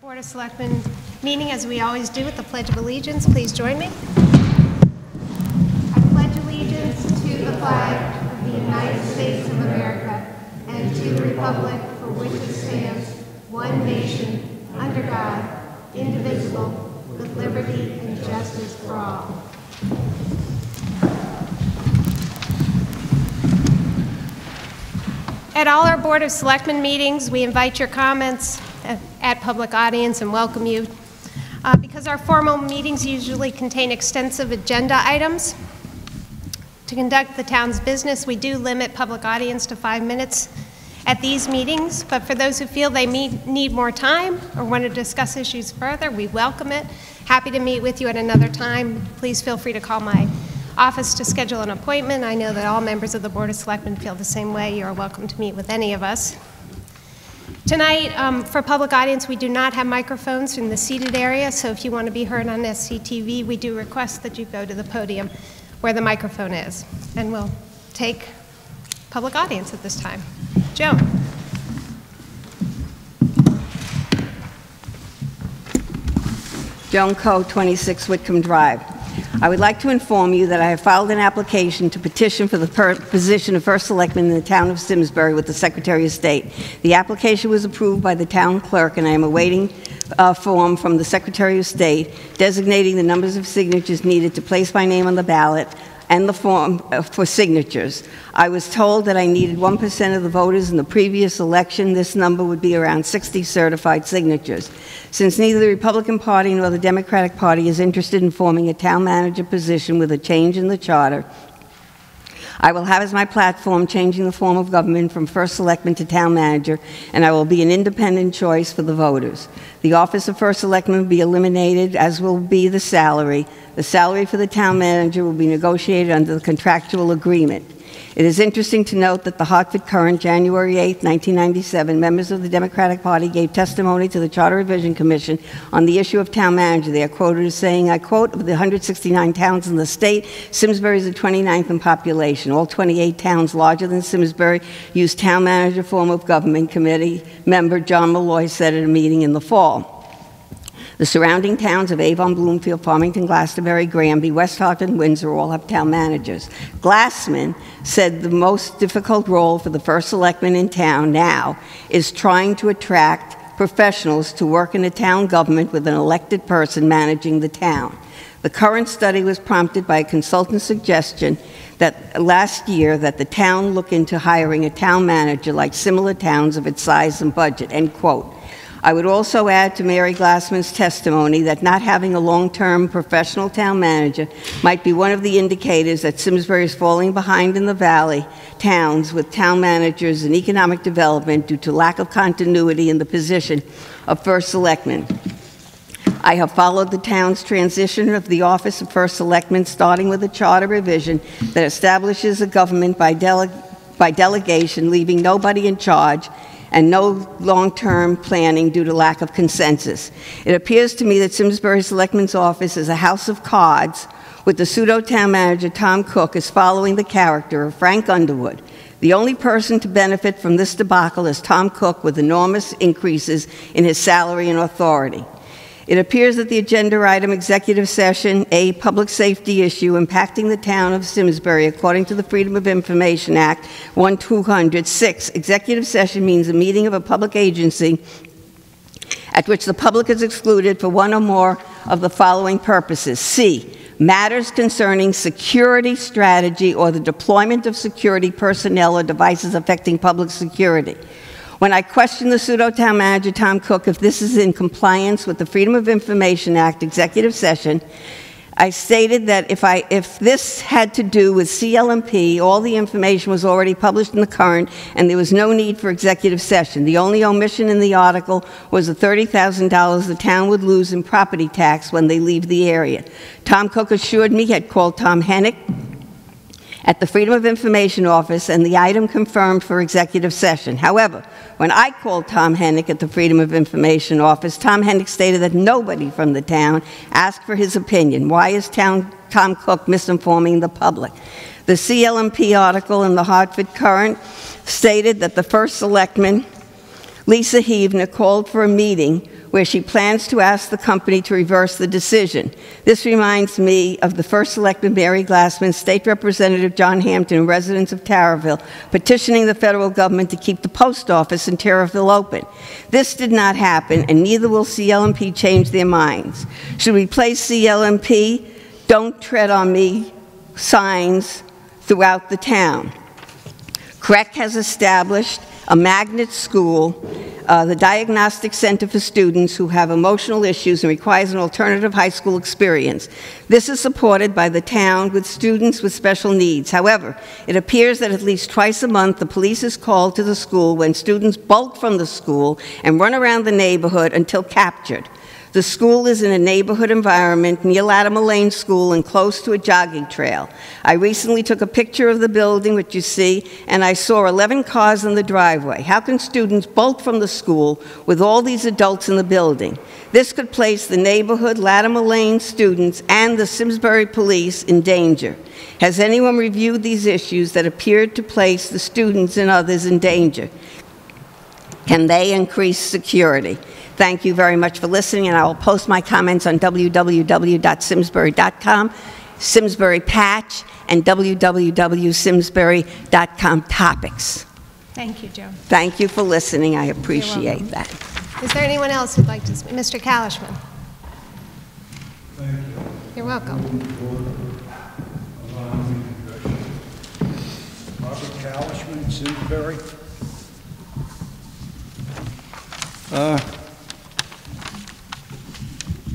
Board of Selectmen meeting, as we always do, with the Pledge of Allegiance. Please join me. I pledge allegiance to the flag of the United States of America and to the republic for which it stands, one nation, under God, indivisible, with liberty and justice for all. At all our Board of Selectmen meetings, we invite your comments at public audience and welcome you. Because our formal meetings usually contain extensive agenda items, to conduct the town's business, we do limit public audience to 5 minutes at these meetings, but for those who feel they need more time or want to discuss issues further, we welcome it. Happy to meet with you at another time. Please feel free to call my office to schedule an appointment. I know that all members of the Board of Selectmen feel the same way. You're welcome to meet with any of us. Tonight, for public audience, we do not have microphones in the seated area, so if you want to be heard on SCTV, we do request that you go to the podium where the microphone is. And we'll take public audience at this time. Joan. Joan Coe, 26 Whitcomb Drive. I would like to inform you that I have filed an application to petition for the position of First Selectman in the town of Simsbury with the Secretary of State. The application was approved by the town clerk, and I am awaiting a form from the Secretary of State designating the numbers of signatures needed to place my name on the ballot and the form for signatures. I was told that I needed 1% of the voters in the previous election. This number would be around 60 certified signatures. Since neither the Republican Party nor the Democratic Party is interested in forming a town manager position with a change in the charter, I will have as my platform changing the form of government from First Selectman to Town Manager, and I will be an independent choice for the voters. The office of First Selectman will be eliminated, as will be the salary. The salary for the Town Manager will be negotiated under the contractual agreement. It is interesting to note that the Hartford Courant, January 8, 1997, members of the Democratic Party gave testimony to the Charter Revision Commission on the issue of town manager. They are quoted as saying, I quote, of the 169 towns in the state, Simsbury is the 29th in population. All 28 towns larger than Simsbury use town manager form of government, committee member John Malloy said at a meeting in the fall. The surrounding towns of Avon, Bloomfield, Farmington, Glastonbury, Granby, West Hartford, and Windsor all have town managers. Glassman said the most difficult role for the First Selectman in town now is trying to attract professionals to work in a town government with an elected person managing the town. The current study was prompted by a consultant's suggestion that last year that the town look into hiring a town manager like similar towns of its size and budget, end quote. I would also add to Mary Glassman's testimony that not having a long-term professional town manager might be one of the indicators that Simsbury is falling behind in the valley towns with town managers in economic development due to lack of continuity in the position of First Selectman. I have followed the town's transition of the office of First Selectman, starting with a charter revision that establishes a government by delegation, leaving nobody in charge, and no long-term planning due to lack of consensus. It appears to me that Simsbury Selectman's office is a house of cards, with the pseudo-town manager, Tom Cook, is following the character of Frank Underwood. The only person to benefit from this debacle is Tom Cook, with enormous increases in his salary and authority. It appears that the agenda item, executive session, a public safety issue impacting the town of Simsbury, according to the Freedom of Information Act 1206, executive session means a meeting of a public agency at which the public is excluded for one or more of the following purposes. C, matters concerning security strategy or the deployment of security personnel or devices affecting public security. When I questioned the pseudo-town manager, Tom Cook, if this is in compliance with the Freedom of Information Act executive session, I stated that if this had to do with CLMP, all the information was already published in the Current, and there was no need for executive session. The only omission in the article was the $30,000 the town would lose in property tax when they leave the area. Tom Cook assured me he had called Tom Hennick at the Freedom of Information Office, and the item confirmed for executive session. However, when I called Tom Hennick at the Freedom of Information Office, Tom Hennick stated that nobody from the town asked for his opinion. Why is Tom Cook misinforming the public? The CLMP article in the Hartford Courant stated that the First Selectman Lisa Heavner called for a meeting where she plans to ask the company to reverse the decision. This reminds me of the first Selectman Mary Glassman, State Representative John Hampton, and residents of Tarryville petitioning the federal government to keep the post office in Tarryville open. This did not happen, and neither will CLMP change their minds. Should we place CLMP "Don't Tread on Me" signs throughout the town? CREC has established a magnet school, the Diagnostic Center for Students Who Have Emotional Issues, and requires an alternative high school experience. This is supported by the town with students with special needs. However, it appears that at least twice a month, the police is called to the school when students bolt from the school and run around the neighborhood until captured. The school is in a neighborhood environment near Latimer Lane School and close to a jogging trail. I recently took a picture of the building, which you see, and I saw 11 cars in the driveway. How can students bolt from the school with all these adults in the building? This could place the neighborhood, Latimer Lane students, and the Simsbury police in danger. Has anyone reviewed these issues that appeared to place the students and others in danger? Can they increase security? Thank you very much for listening, and I will post my comments on www.simsbury.com, Simsbury Patch, and www.simsbury.com topics. Thank you, Joe. Thank you for listening. I appreciate that. Is there anyone else who'd like to speak? Mr. Kalishman. Thank you. You're welcome. Robert Kalishman, Simsbury.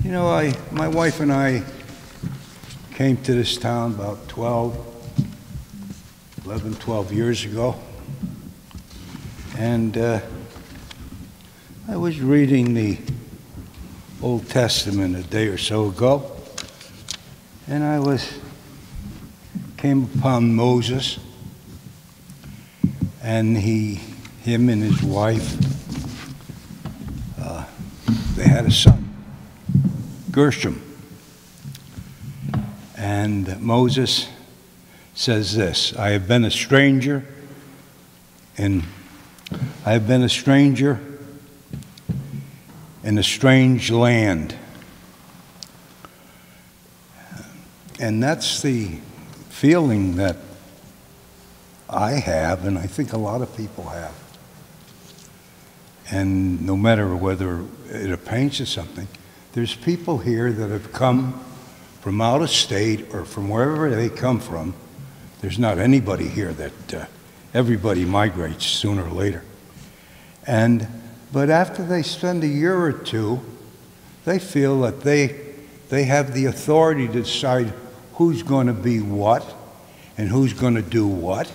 You know, my wife and I came to this town about 11, 12 years ago. And I was reading the Old Testament a day or so ago, and I came upon Moses, and him and his wife, they had a son, Gershom. And Moses says this: I have been a stranger in a strange land. And that's the feeling that I have, and I think a lot of people have. And no matter whether it paints or something, there's people here that have come from out of state or from wherever they come from. There's not anybody here that everybody migrates sooner or later. But after they spend a year or two, they feel that they have the authority to decide who's going to be what and who's going to do what.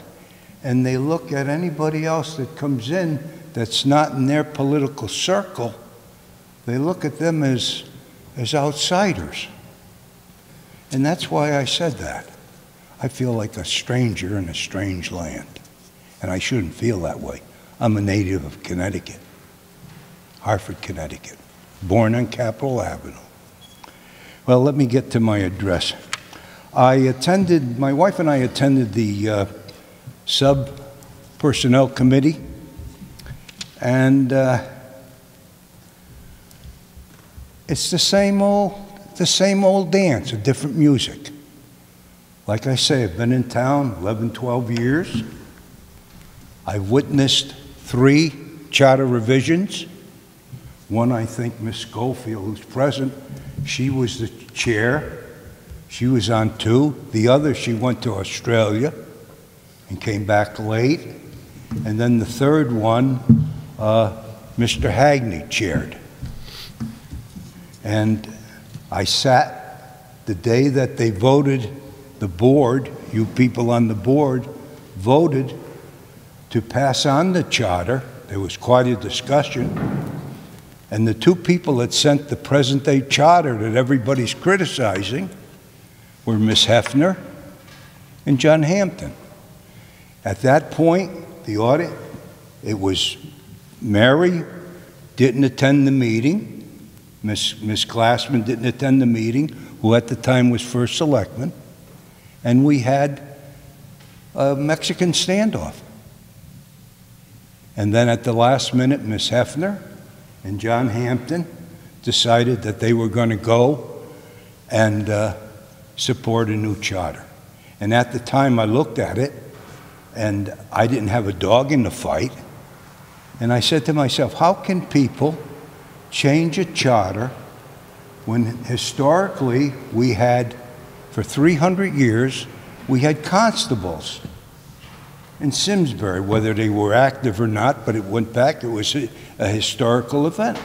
And they look at anybody else that comes in that's not in their political circle. They look at them as outsiders. And that's why I said that. I feel like a stranger in a strange land. And I shouldn't feel that way. I'm a native of Connecticut, Hartford, Connecticut, born on Capitol Avenue. Well, let me get to my address. My wife and I attended the sub-personnel committee, and it's the same old dance, a different music. Like I say, I've been in town 11, 12 years. I've witnessed 3 charter revisions. One, I think, Miss Schofield, who's present, she was the chair. She was on 2. The other, she went to Australia and came back late. And then the third one, Mr. Hagney chaired. And I sat the day that they voted, the board, you people on the board, voted to pass on the charter. There was quite a discussion. And the 2 people that sent the present-day charter that everybody's criticizing were Miss Hefner and John Hampton. At that point, the audit, it was Mary didn't attend the meeting. Miss Glassman didn't attend the meeting, who at the time was first selectman. And we had a Mexican standoff. And then at the last minute, Ms. Hefner and John Hampton decided that they were going to go and support a new charter. And at the time I looked at it, and I didn't have a dog in the fight, and I said to myself, how can people change a charter when historically we had, for 300 years, we had constables in Simsbury, whether they were active or not, but it went back, it was a historical event.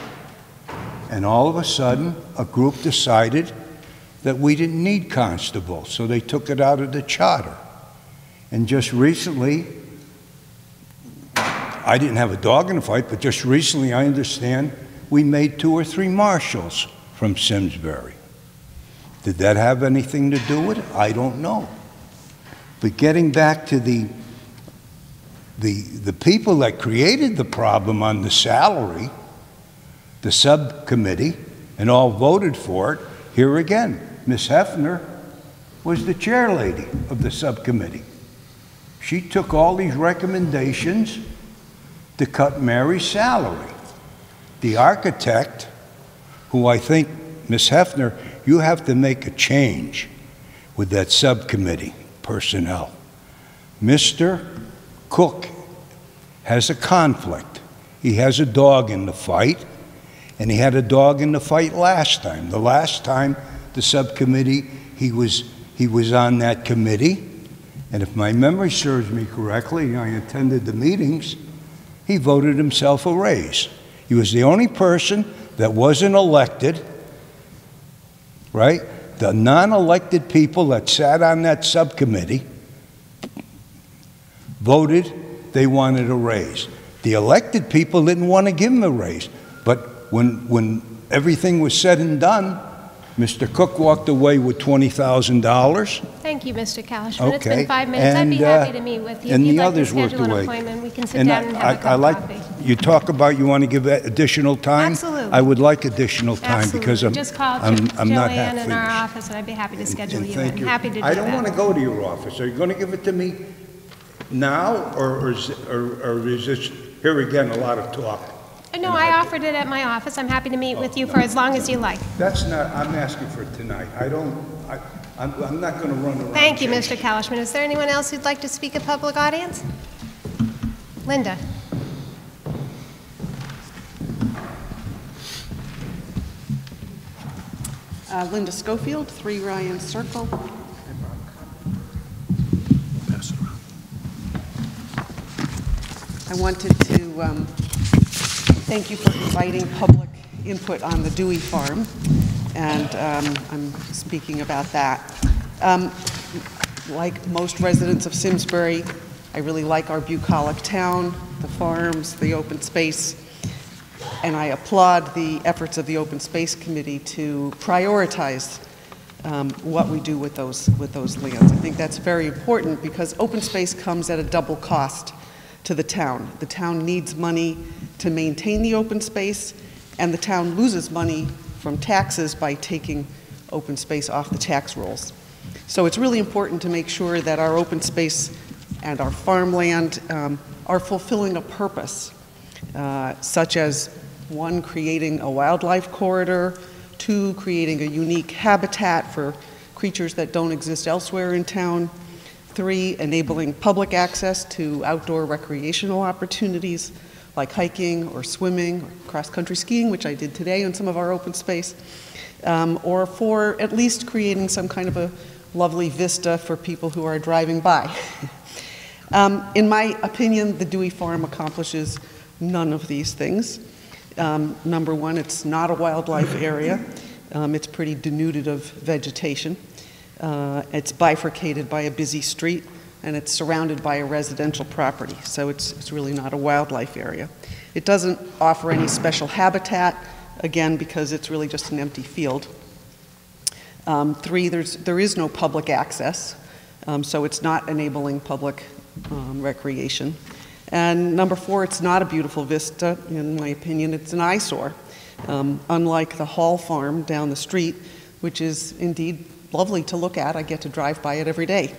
And all of a sudden, a group decided that we didn't need constables, so they took it out of the charter. And just recently, I didn't have a dog in the fight, but just recently I understand we made 2 or 3 marshals from Simsbury. Did that have anything to do with it? I don't know. But getting back to the people that created the problem on the salary, the subcommittee, and all voted for it, here again, Ms. Hefner was the chairlady of the subcommittee. She took all these recommendations to cut Mary's salary. The architect, who I think, Ms. Hefner, you have to make a change with that subcommittee personnel. Mr. Cook has a conflict. He has a dog in the fight, and he had a dog in the fight last time. The last time the subcommittee, he was on that committee, and if my memory serves me correctly, I attended the meetings, he voted himself a raise. He was the only person that wasn't elected, right? The non-elected people that sat on that subcommittee voted they wanted a raise. The elected people didn't want to give him a raise. But when everything was said and done, Mr. Cook walked away with $20,000. Thank you, Mr. Kalishman. Okay. It's been 5 minutes. I'd be happy to meet with you. And if you'd the like others to worked schedule an away. appointment, we can sit down and have a cup I of like, coffee. you talk about you want to give additional time? Absolutely. I would like additional time because Absolutely. Just call I'm not Joanne half in our finished. office, and I'd be happy to schedule And you thank in. Happy to do that. I don't want to go to your office. Are you going to give it to me now, or is this, here again, a lot of talk? No, I offered it at my office. I'm happy to meet with you for as long as you like. That's not, I'm asking for tonight. I'm not going to run around. Thank you, chasing. Mr. Kalishman. Is there anyone else who'd like to speak at public audience? Linda. Linda Schofield, 3 Ryan Circle. I wanted to thank you for inviting public input on the Dewey Farm, and I'm speaking about that. Like most residents of Simsbury, I really like our bucolic town, the farms, the open space, and I applaud the efforts of the Open Space Committee to prioritize what we do with those lands. I think that's very important because open space comes at a double cost to the town. The town needs money to maintain the open space, and the town loses money from taxes by taking open space off the tax rolls. So it's really important to make sure that our open space and our farmland are fulfilling a purpose, such as 1, creating a wildlife corridor, 2, creating a unique habitat for creatures that don't exist elsewhere in town, 3, enabling public access to outdoor recreational opportunities like hiking or swimming or cross-country skiing, which I did today in some of our open space, or 4, at least creating some kind of a lovely vista for people who are driving by. In my opinion, the Dewey Farm accomplishes none of these things. Number 1, it's not a wildlife area. It's pretty denuded of vegetation. It's bifurcated by a busy street, and it's surrounded by a residential property, so it's really not a wildlife area. It doesn't offer any special habitat, again, because it's really just an empty field. 3, there is no public access, so it's not enabling public recreation. And number 4, it's not a beautiful vista. In my opinion, it's an eyesore, unlike the Hall Farm down the street, which is indeed lovely to look at. I get to drive by it every day.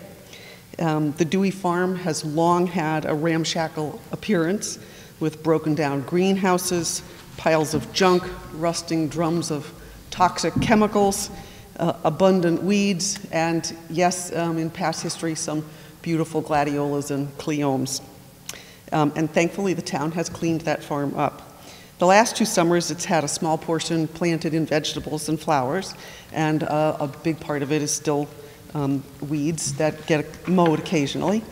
The Dewey Farm has long had a ramshackle appearance with broken down greenhouses, piles of junk, rusting drums of toxic chemicals, abundant weeds, and yes, in past history, some beautiful gladiolas and cleomes. And thankfully, the town has cleaned that farm up. The last 2 summers, it's had a small portion planted in vegetables and flowers, and a big part of it is still weeds that get mowed occasionally.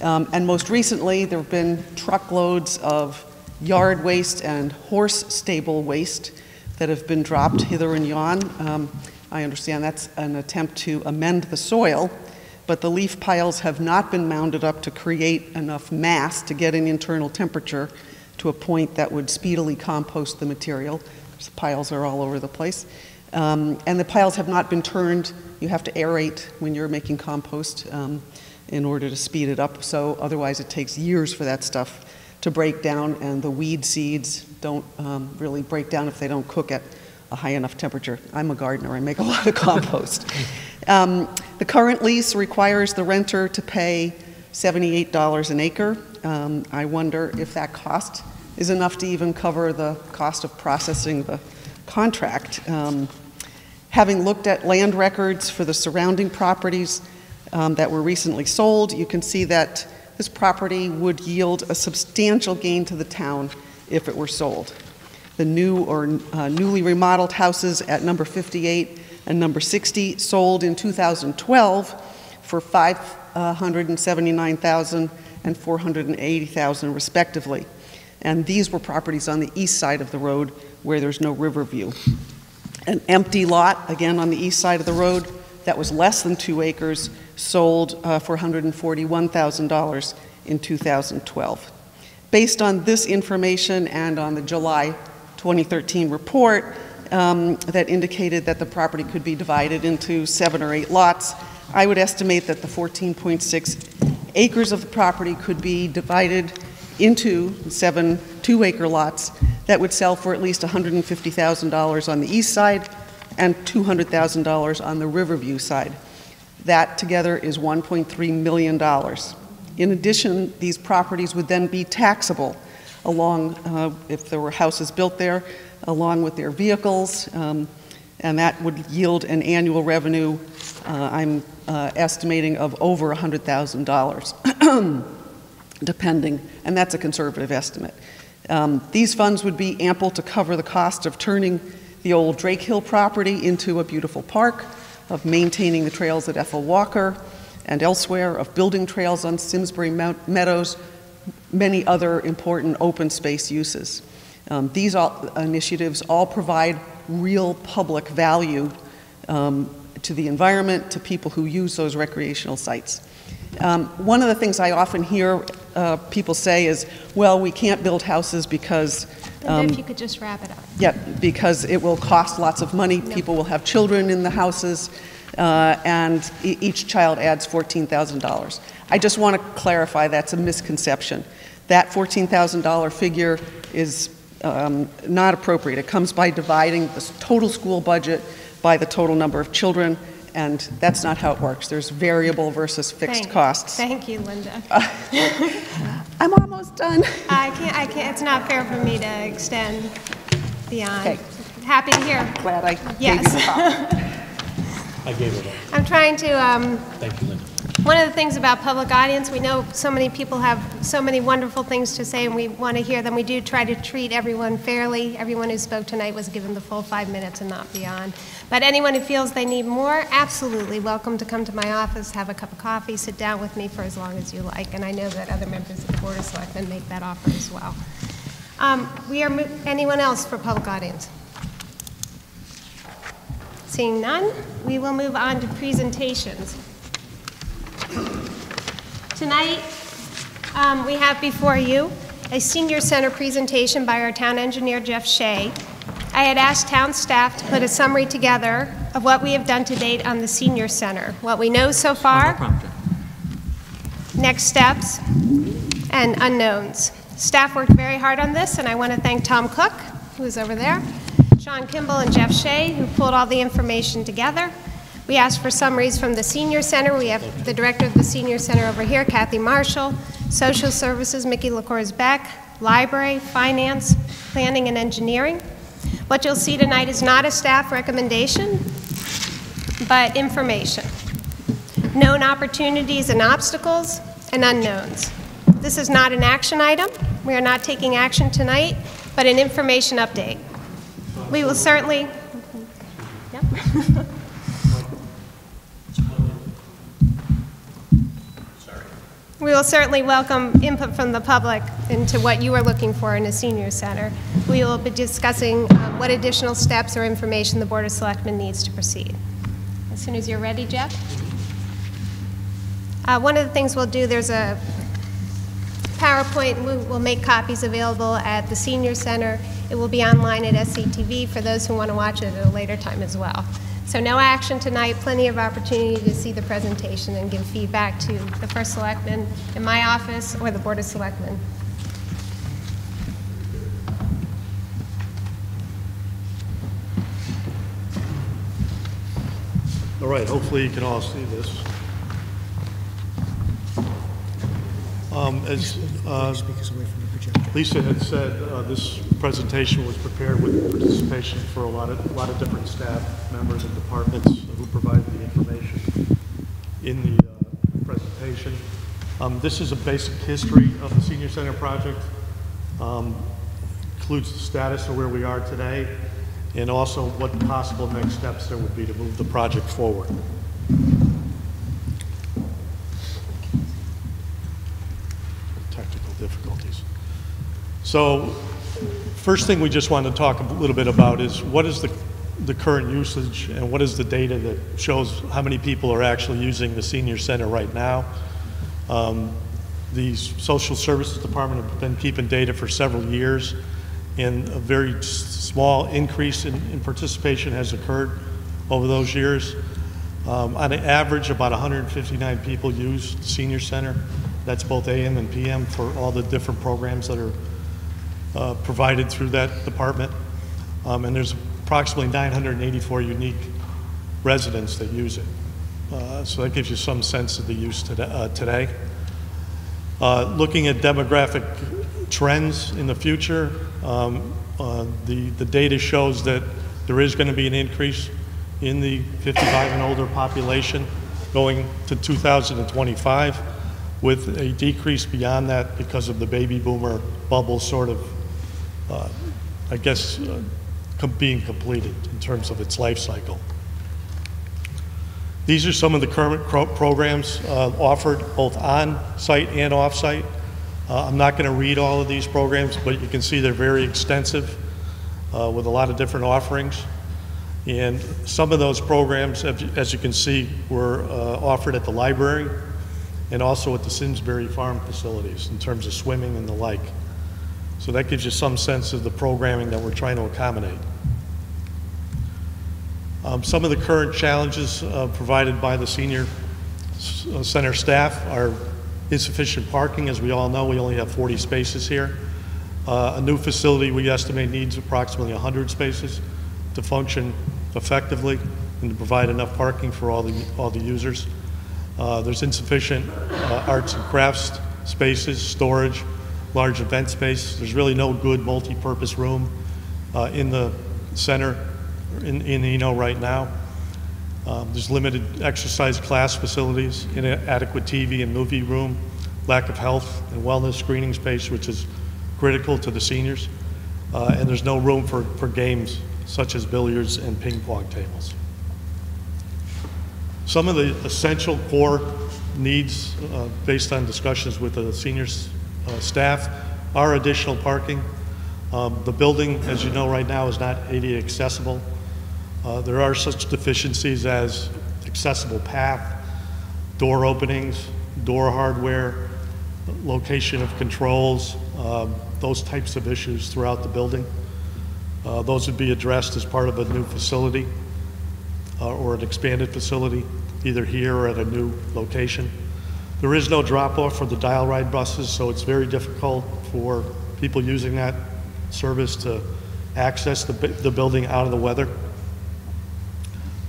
And most recently, there have been truckloads of yard waste and horse stable waste that have been dropped hither and yon. I understand that's an attempt to amend the soil, but the leaf piles have not been mounded up to create enough mass to get an internal temperature to a point that would speedily compost the material. The piles are all over the place. And the piles have not been turned. You have to aerate when you're making compost in order to speed it up. So otherwise it takes years for that stuff to break down, and the weed seeds don't really break down if they don't cook at a high enough temperature. I'm a gardener, I make a lot of compost. The current lease requires the renter to pay $78 an acre. I wonder if that cost is enough to even cover the cost of processing the contract. Having looked at land records for the surrounding properties that were recently sold, you can see that this property would yield a substantial gain to the town if it were sold. The new or newly remodeled houses at number 58 and number 60 sold in 2012 for $579,000 and $480,000 respectively. And these were properties on the east side of the road where there's no river view. An empty lot, again on the east side of the road, that was less than 2 acres, sold for $141,000 in 2012. Based on this information and on the July 2013 report that indicated that the property could be divided into 7 or 8 lots, I would estimate that the 14.6 acres of the property could be divided into 7 2-acre lots that would sell for at least $150,000 on the east side and $200,000 on the Riverview side. That together is $1.3 million. In addition, these properties would then be taxable along, if there were houses built there, along with their vehicles, and that would yield an annual revenue, I'm estimating, of over $100,000, depending, and that's a conservative estimate. These funds would be ample to cover the cost of turning the old Drake Hill property into a beautiful park, of maintaining the trails at Ethel Walker and elsewhere, of building trails on Simsbury Meadows, many other important open space uses. These initiatives all provide real public value to the environment, to people who use those recreational sites. One of the things I often hear people say is, well, we can't build houses because... And if you could just wrap it up. Yeah, because it will cost lots of money. No. People will have children in the houses, and each child adds $14,000. I just want to clarify that's a misconception. That $14,000 figure is not appropriate. It comes by dividing the total school budget by the total number of children, and that's not how it works. There's variable versus fixed costs. Thank you, Linda. I'm almost done. I can't, it's not fair for me to extend beyond. Okay. Happy to hear. Glad I Yes. gave you the top. I gave it up. I'm trying to, Thank you, Linda. one of the things about public audience, we know so many people have so many wonderful things to say and we want to hear them. We do try to treat everyone fairly. Everyone who spoke tonight was given the full 5 minutes and not beyond. But anyone who feels they need more, absolutely welcome to come to my office, have a cup of coffee, sit down with me for as long as you like. And I know that other members of the Board of Selectmen make that offer as well. Anyone else for public audience? Seeing none, we will move on to presentations. Tonight, we have before you a senior center presentation by our town engineer, Jeff Shea. I had asked town staff to put a summary together of what we have done to date on the senior center, what we know so far, next steps, and unknowns. Staff worked very hard on this, and I want to thank Tom Cook, who is over there, Sean Kimball and Jeff Shea, who pulled all the information together. We asked for summaries from the Senior Center. We have the director of the Senior Center over here, Kathy Marshall, Social Services, Mickey LaCourse Beck, library, finance, planning, and engineering. What you'll see tonight is not a staff recommendation, but information. Known opportunities and obstacles, and unknowns. This is not an action item. We are not taking action tonight, but an information update. We will certainly... Yep. We will certainly welcome input from the public into what you are looking for in a senior center. We will be discussing what additional steps or information the Board of Selectmen needs to proceed. As soon as you're ready, Jeff. One of the things we'll do, there's a PowerPoint, and we'll make copies available at the senior center. It will be online at SCTV for those who want to watch it at a later time as well. So no action tonight, plenty of opportunity to see the presentation and give feedback to the First Selectman in my office or the Board of Selectmen. All right, hopefully you can all see this. As Lisa had said, this presentation was prepared with participation for a lot of different staff members and departments who provide the information in the presentation. This is a basic history of the Senior Center project. Includes the status of where we are today and also what possible next steps there would be to move the project forward. Technical difficulties. So first thing we just want to talk a little bit about is what is the current usage and what is the data that shows how many people are actually using the senior center right now. The social services department have been keeping data for several years, and a very small increase in participation has occurred over those years. On an average, about 159 people use the senior center. That's both AM and PM for all the different programs that are provided through that department. And there's approximately 984 unique residents that use it. So that gives you some sense of the use today. Looking at demographic trends in the future, the data shows that there is going to be an increase in the 55 and older population going to 2025, with a decrease beyond that because of the baby boomer bubble sort of, I guess, being completed in terms of its life cycle. These are some of the current programs offered both on-site and off-site. I'm not going to read all of these programs, but you can see they're very extensive with a lot of different offerings. And some of those programs, as you can see, were offered at the library and also at the Simsbury Farm facilities in terms of swimming and the like. So that gives you some sense of the programming that we're trying to accommodate. Some of the current challenges provided by the senior center staff are insufficient parking. As we all know, we only have 40 spaces here. A new facility we estimate needs approximately 100 spaces to function effectively and to provide enough parking for all the users. There's insufficient arts and crafts spaces, storage, large event space. There's really no good multi-purpose room in the center in Eno right now. There's limited exercise class facilities, inadequate TV and movie room, lack of health and wellness screening space, which is critical to the seniors, and there's no room for games such as billiards and ping pong tables. Some of the essential core needs based on discussions with the seniors staff are additional parking. The building, as you know right now, is not ADA accessible. There are such deficiencies as accessible path, door openings, door hardware, location of controls, those types of issues throughout the building. Those would be addressed as part of a new facility or an expanded facility, either here or at a new location. There is no drop-off for the dial ride buses, so it's very difficult for people using that service to access the building out of the weather.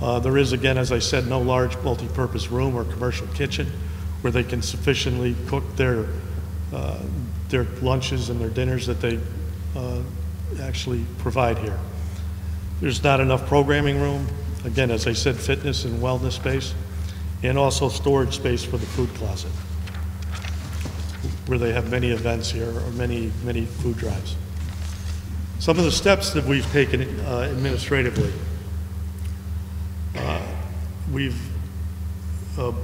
There is, again, as I said, no large multi-purpose room or commercial kitchen where they can sufficiently cook their their lunches and their dinners that they actually provide here. There's not enough programming room. Again, as I said, fitness and wellness space, and also storage space for the food closet, where they have many events here or many food drives. Some of the steps that we've taken administratively. We've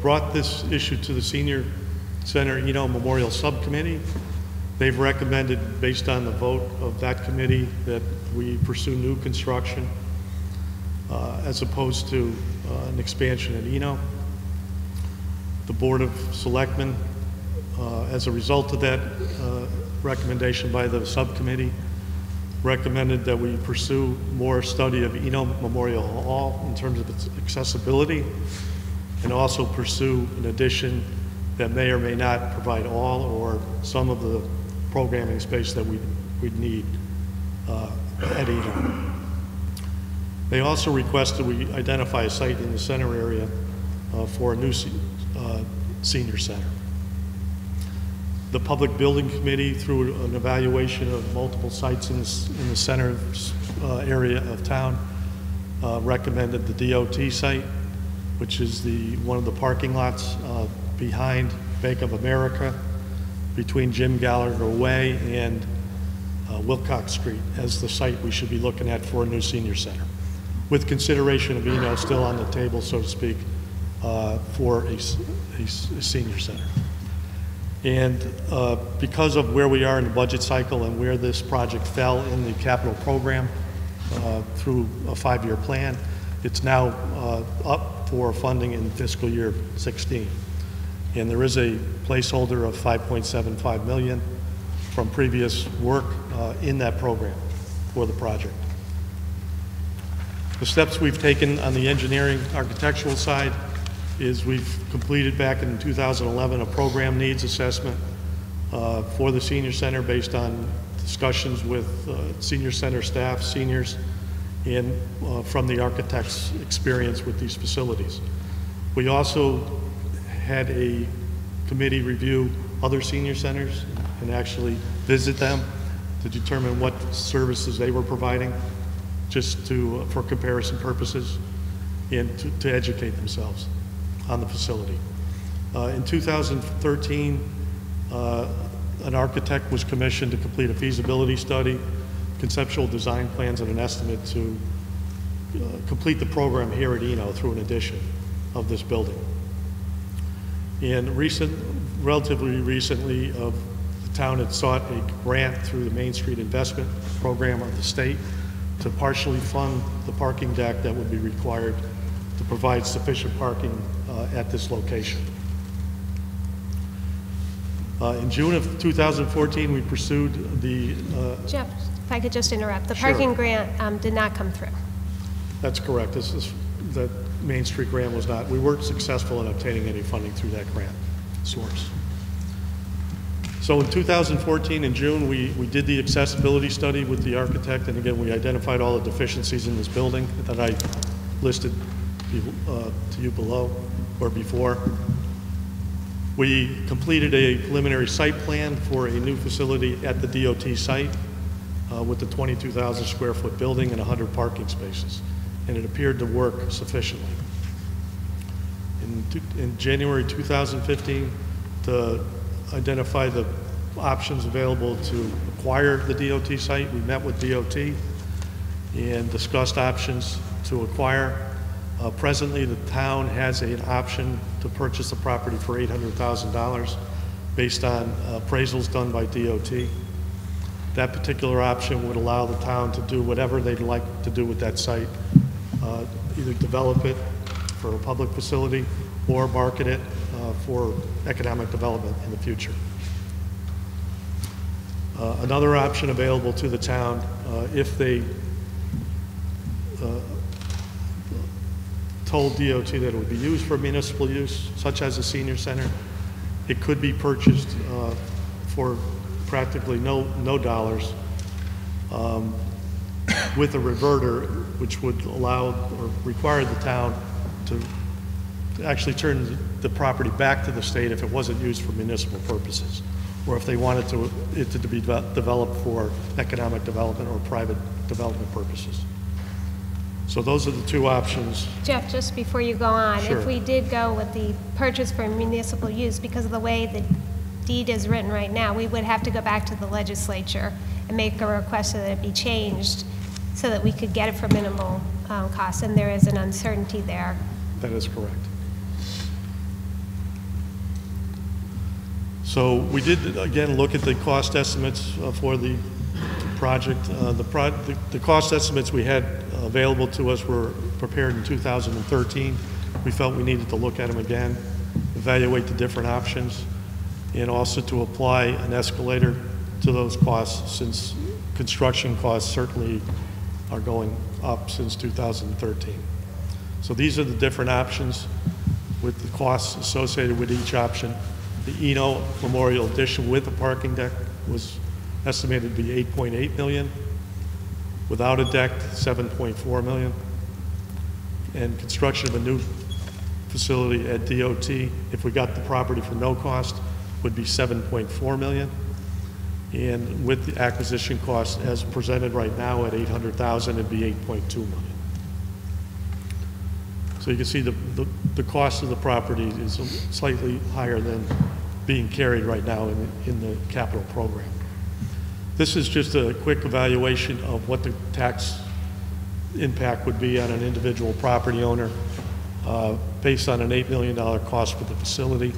brought this issue to the Senior Center Memorial Subcommittee. They've recommended, based on the vote of that committee, that we pursue new construction as opposed to an expansion at Eno. The Board of Selectmen, as a result of that recommendation by the subcommittee, recommended that we pursue more study of Eno Memorial Hall in terms of its accessibility, and also pursue an addition that may or may not provide all or some of the programming space that we'd need at Eno. They also requested we identify a site in the center area for a new senior center. The Public Building Committee, through an evaluation of multiple sites in the center area of town, recommended the DOT site, which is one of the parking lots behind Bank of America, between Jim Gallagher Way and Wilcox Street, as the site we should be looking at for a new senior center, with consideration of Eno still on the table, so to speak, for a senior center. And because of where we are in the budget cycle and where this project fell in the capital program through a 5-year plan, it's now up for funding in fiscal year 16. And there is a placeholder of $5.75 million from previous work in that program for the project. The steps we've taken on the engineering architectural side is we've completed back in 2011 a program needs assessment for the senior center based on discussions with senior center staff, seniors, and from the architect's experience with these facilities. We also had a committee review other senior centers and actually visit them to determine what services they were providing, just for comparison purposes, and to educate themselves on the facility. In 2013, an architect was commissioned to complete a feasibility study, conceptual design plans, and an estimate to complete the program here at Eno through an addition of this building. And relatively recently, the town had sought a grant through the Main Street Investment Program of the state to partially fund the parking deck that would be required to provide sufficient parking at this location. In June of 2014, we pursued the... Jeff, if I could just interrupt. The Sure. parking grant did not come through. That's correct. That Main Street grant was not, we weren't successful in obtaining any funding through that grant source. So in 2014, in June, we did the accessibility study with the architect, and again, we identified all the deficiencies in this building that I listed to you below, or before. We completed a preliminary site plan for a new facility at the DOT site with the 22,000 square foot building and 100 parking spaces, and it appeared to work sufficiently. In January 2015, to identify the options available to acquire the DOT site, we met with DOT and discussed options to acquire. Presently, the town has an option to purchase the property for $800,000 based on appraisals done by DOT. That particular option would allow the town to do whatever they'd like to do with that site, either develop it for a public facility or market it for economic development in the future. Another option available to the town, if they told DOT that it would be used for municipal use, such as a senior center, it could be purchased for practically no dollars with a reverter, which would allow or require the town to actually turn the property back to the state if it wasn't used for municipal purposes, or if they wanted it to be developed for economic development or private development purposes. So those are the two options. Jeff, just before you go on, Sure. if we did go with the purchase for municipal use, because of the way the deed is written right now, we would have to go back to the legislature and make a request that it be changed so that we could get it for minimal cost, and there is an uncertainty there. That is correct. So we did, again, look at the cost estimates for the project. The cost estimates we had available to us were prepared in 2013. We felt we needed to look at them again, evaluate the different options, and also to apply an escalator to those costs, since construction costs certainly are going up since 2013. So these are the different options with the costs associated with each option. The Eno Memorial Addition with a parking deck was estimated to be $8.8 million. Without a deck, $7.4 million. And construction of a new facility at DOT, if we got the property for no cost, would be $7.4 million. And with the acquisition cost as presented right now at $800,000, it'd be $8.2 million. So you can see the cost of the property is slightly higher than being carried right now in the capital program. This is just a quick evaluation of what the tax impact would be on an individual property owner based on an $8 million cost for the facility.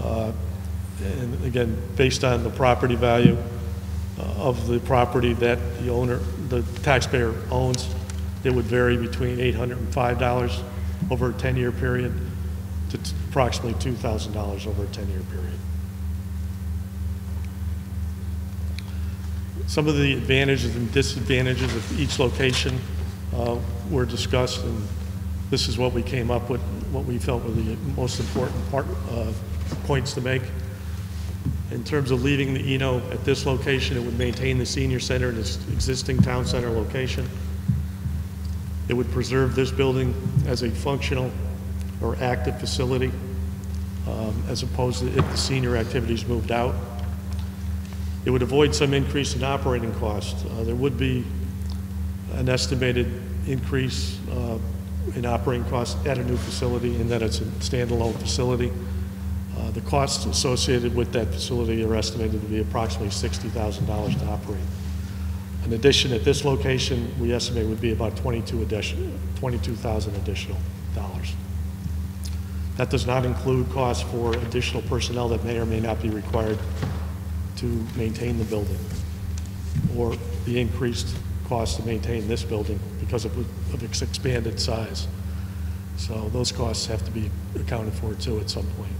And again, based on the property value of the property that the taxpayer owns, it would vary between $805 over a 10-year period to approximately $2,000 over a 10-year period. Some of the advantages and disadvantages of each location were discussed, and this is what we came up with, what we felt were the most important points to make. In terms of leaving the Eno at this location, it would maintain the senior center in its existing town center location. It would preserve this building as a functional or active facility, as opposed to if the senior activities moved out. It would avoid some increase in operating costs. There would be an estimated increase in operating costs at a new facility in that it's a standalone facility. The costs associated with that facility are estimated to be approximately $60,000 to operate. An addition at this location, we estimate, would be about $22,000 additional dollars. That does not include costs for additional personnel that may or may not be required to maintain the building, or the increased cost to maintain this building because of its expanded size. So those costs have to be accounted for too at some point.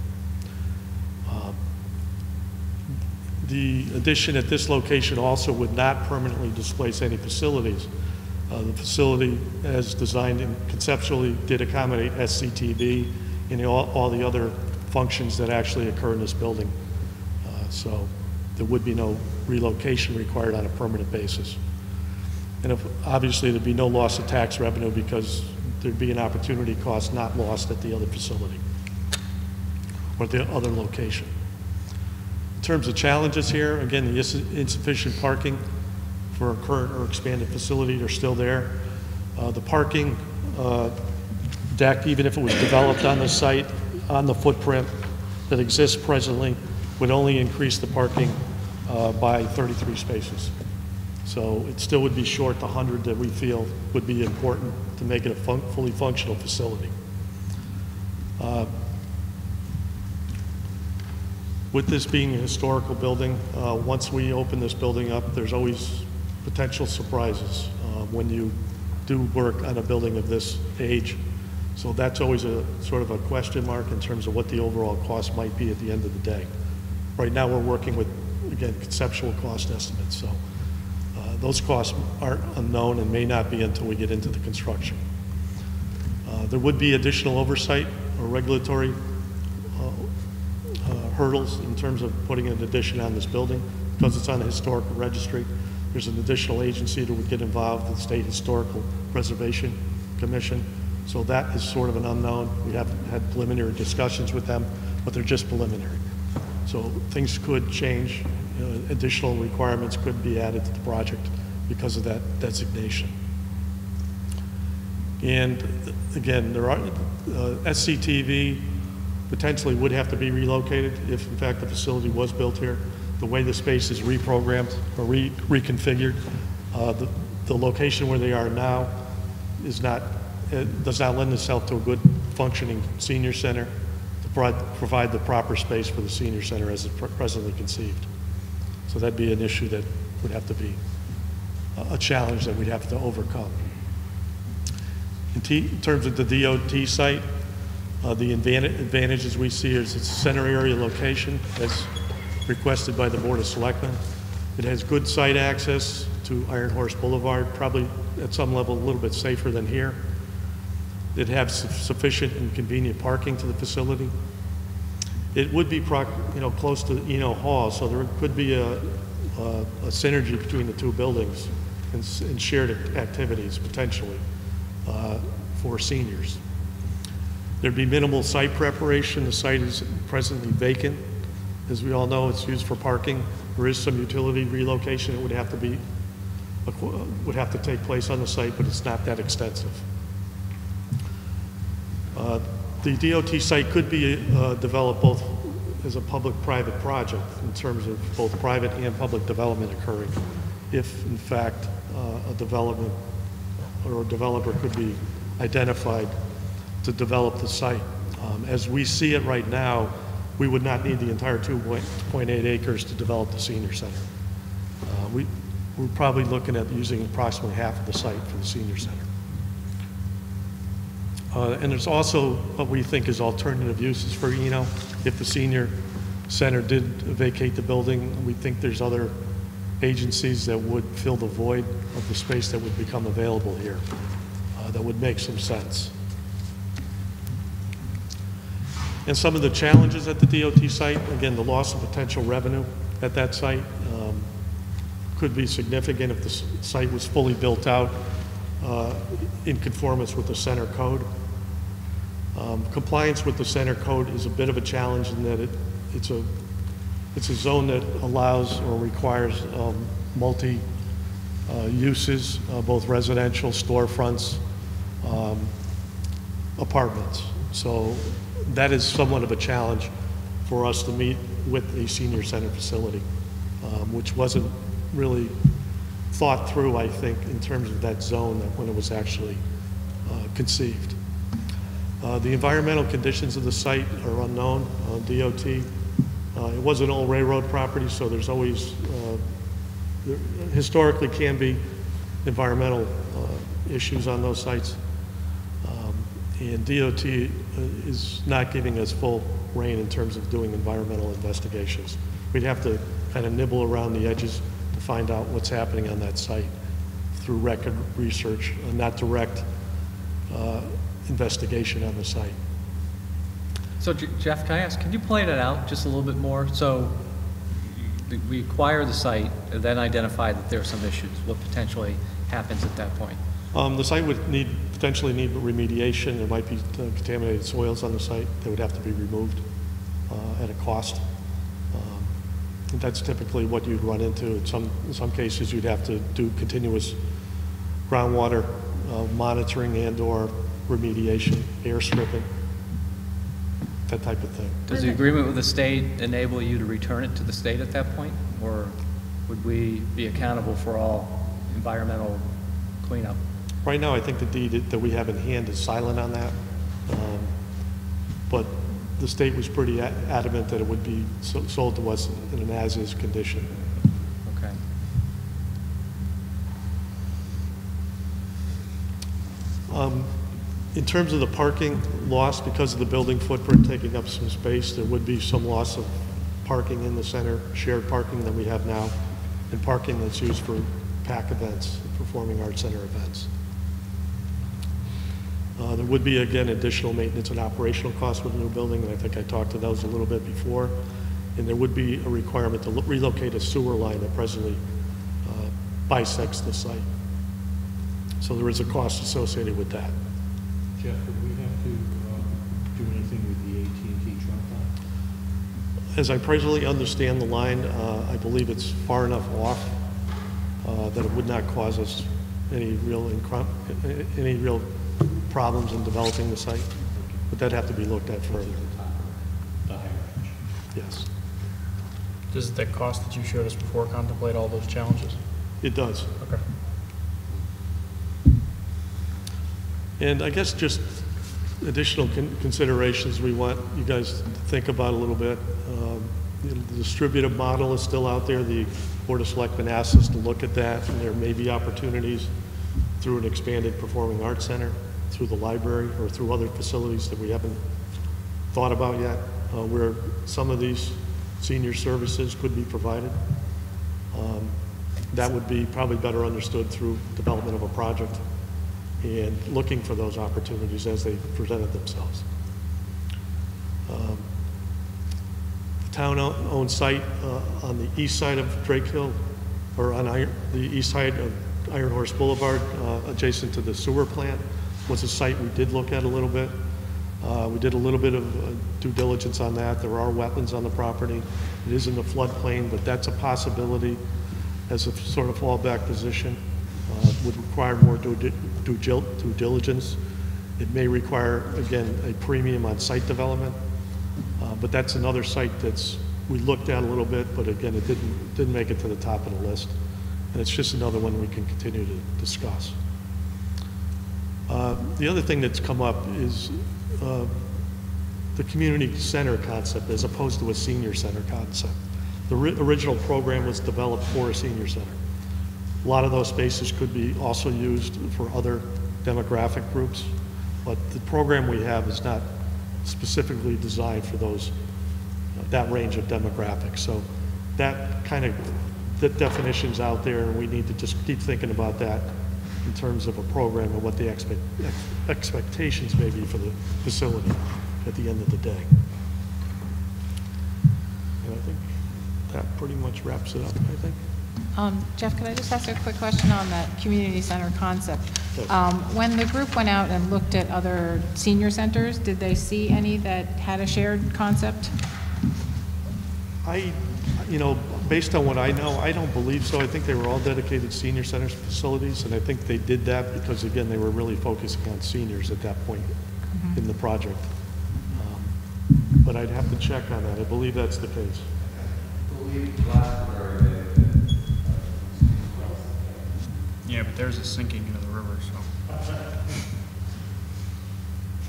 The addition at this location also would not permanently displace any facilities. The facility, as designed and conceptually, did accommodate SCTV and all the other functions that actually occur in this building. So there would be no relocation required on a permanent basis. And obviously there'd be no loss of tax revenue because there'd be an opportunity cost not lost at the other facility or the other location. In terms of challenges here, again, the insufficient parking for a current or expanded facility are still there. The parking deck, even if it was developed on the site, on the footprint that exists presently, would only increase the parking by 33 spaces. So it still would be short the 100 that we feel would be important to make it a fully functional facility. With this being a historical building, once we open this building up, there's always potential surprises when you do work on a building of this age. So that's always a sort of a question mark in terms of what the overall cost might be at the end of the day. Right now we're working with, again, conceptual cost estimates. So those costs aren't unknown and may not be until we get into the construction. There would be additional oversight or regulatory hurdles in terms of putting an addition on this building. Because it's on the historical registry, there's an additional agency that would get involved, the State Historical Preservation Commission. So that is sort of an unknown. We have had preliminary discussions with them, but they're just preliminary. So things could change. Additional requirements could be added to the project because of that designation. And again, there are SCTV potentially would have to be relocated if in fact the facility was built here. The way the space is reprogrammed or reconfigured, the location where they are now is not, does not lend itself to a good functioning senior center to provide the proper space for the senior center as it's presently conceived. So that'd be an issue that would have to be a challenge that we'd have to overcome. In terms of the DOT site, the advantages we see is its center area location as requested by the Board of Selectmen. It has good site access to Iron Horse Boulevard, probably at some level a little bit safer than here. It has sufficient and convenient parking to the facility. It would be close to Eno Hall, so there could be a synergy between the two buildings and shared activities potentially for seniors. There'd be minimal site preparation. The site is presently vacant. As we all know, it's used for parking. There is some utility relocation that would have to take place on the site, but it's not that extensive. The DOT site could be developed both as a public-private project in terms of both private and public development occurring if, in fact, a development or a developer could be identified to develop the site. As we see it right now, we would not need the entire 2.8 acres to develop the senior center. We're probably looking at using approximately half of the site for the senior center. And there's also what we think is alternative uses for Eno. If the senior center did vacate the building, we think there's other agencies that would fill the void of the space that would become available here. That would make some sense. And some of the challenges at the DOT site, again, the loss of potential revenue at that site could be significant if the site was fully built out in conformance with the center code. Compliance with the center code is a bit of a challenge in that it's a zone that allows or requires multi-uses, both residential, storefronts, apartments. So that is somewhat of a challenge for us to meet with a senior center facility, which wasn't really thought through, I think, in terms of that zone when it was actually conceived. The environmental conditions of the site are unknown. DOT, it was an old railroad property, so there's always, there historically can be environmental issues on those sites. And DOT is not giving us full rein in terms of doing environmental investigations. We'd have to kind of nibble around the edges to find out what's happening on that site through record research and not direct investigation on the site. So Jeff, can I ask, can you play that out just a little bit more? So we acquire the site and then identify that there are some issues. What potentially happens at that point? The site would potentially need remediation. There might be contaminated soils on the site that would have to be removed at a cost. That's typically what you'd run into. In some cases, you'd have to do continuous groundwater monitoring and/or remediation, air stripping, that type of thing. Does the agreement with the state enable you to return it to the state at that point, or would we be accountable for all environmental cleanup? Right now, I think the deed that we have in hand is silent on that, but the state was pretty adamant that it would be sold to us in an as-is condition. Okay. In terms of the parking loss, because of the building footprint taking up some space, there would be some loss of parking in the center, shared parking that we have now, and parking that's used for PAC events, Performing Arts Center events. There would be, again, additional maintenance and operational costs with the new building, and I think I talked to those a little bit before. And there would be a requirement to relocate a sewer line that presently bisects the site. So there is a cost associated with that. Jeff, would we have to do anything with the AT&T trunk As I presently understand the line, I believe it's far enough off that it would not cause us any real problems in developing the site, but that'd have to be looked at further. Yes, Does the cost that you showed us before contemplate all those challenges? it does. Okay. And I guess just additional considerations we want you guys to think about a little bit. The distributive model is still out there. The Board of Selectmen asked us to look at that, and there may be opportunities through an expanded performing arts center, through the library, or through other facilities that we haven't thought about yet, where some of these senior services could be provided. That would be probably better understood through development of a project and looking for those opportunities as they presented themselves. The town-owned site on the east side of Drake Hill, or on the east side of Iron Horse Boulevard, adjacent to the sewer plant, was a site we did look at a little bit. We did a little bit of due diligence on that. There are wetlands on the property. It is in the floodplain, but that's a possibility as a sort of fallback position. Would require more due diligence. It may require, again, a premium on site development, but that's another site that's we looked at a little bit, but again, it didn't make it to the top of the list, and it's just another one we can continue to discuss. The other thing that's come up is the community center concept as opposed to a senior center concept. The original program was developed for a senior center. A lot of those spaces could be also used for other demographic groups, but the program we have is not specifically designed for those, that range of demographics. So that definition's out there, and we need to just keep thinking about that in terms of a program and what the expectations may be for the facility at the end of the day. And I think that pretty much wraps it up, I think. Jeff, could I just ask a quick question on that community center concept? Yes. When the group went out and looked at other senior centers, did they see any that had a shared concept? Based on what I know, I don't believe so. I think they were all dedicated senior center facilities, and I think they did that because, again, they were really focusing on seniors at that point in the project. But I'd have to check on that. I believe that's the case. Yeah, but there's a sinking into the river, so.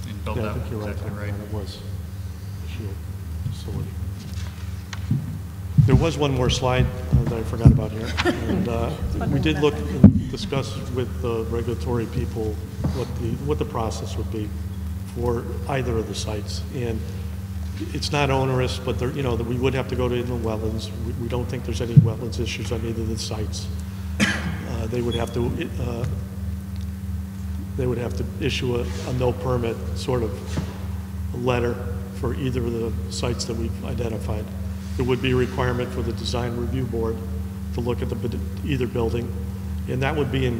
And built Yeah, I out think you're right. exactly right. It was a shield facility. There was one more slide that I forgot about here. And we did look and discuss with the regulatory people what the process would be for either of the sites. And it's not onerous, but there, we would have to go to inland wetlands. We don't think there's any wetlands issues on either of the sites. They would have to issue a no permit sort of letter for either of the sites that we've identified. There would be a requirement for the design review board to look at either building, and that would be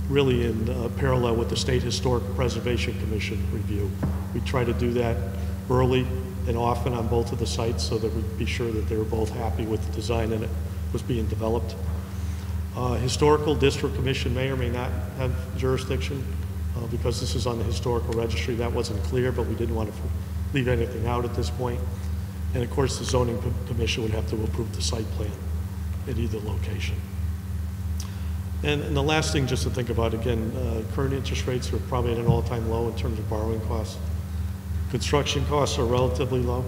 really in parallel with the State Historic Preservation Commission review. We try to do that early and often on both of the sites so that we'd be sure that they were both happy with the design and it was being developed. Historical District Commission may or may not have jurisdiction because this is on the historical registry. That wasn't clear, but we didn't want to leave anything out at this point. And of course, the zoning commission would have to approve the site plan at either location. And the last thing just to think about, again, current interest rates are probably at an all-time low in terms of borrowing costs. Construction costs are relatively low,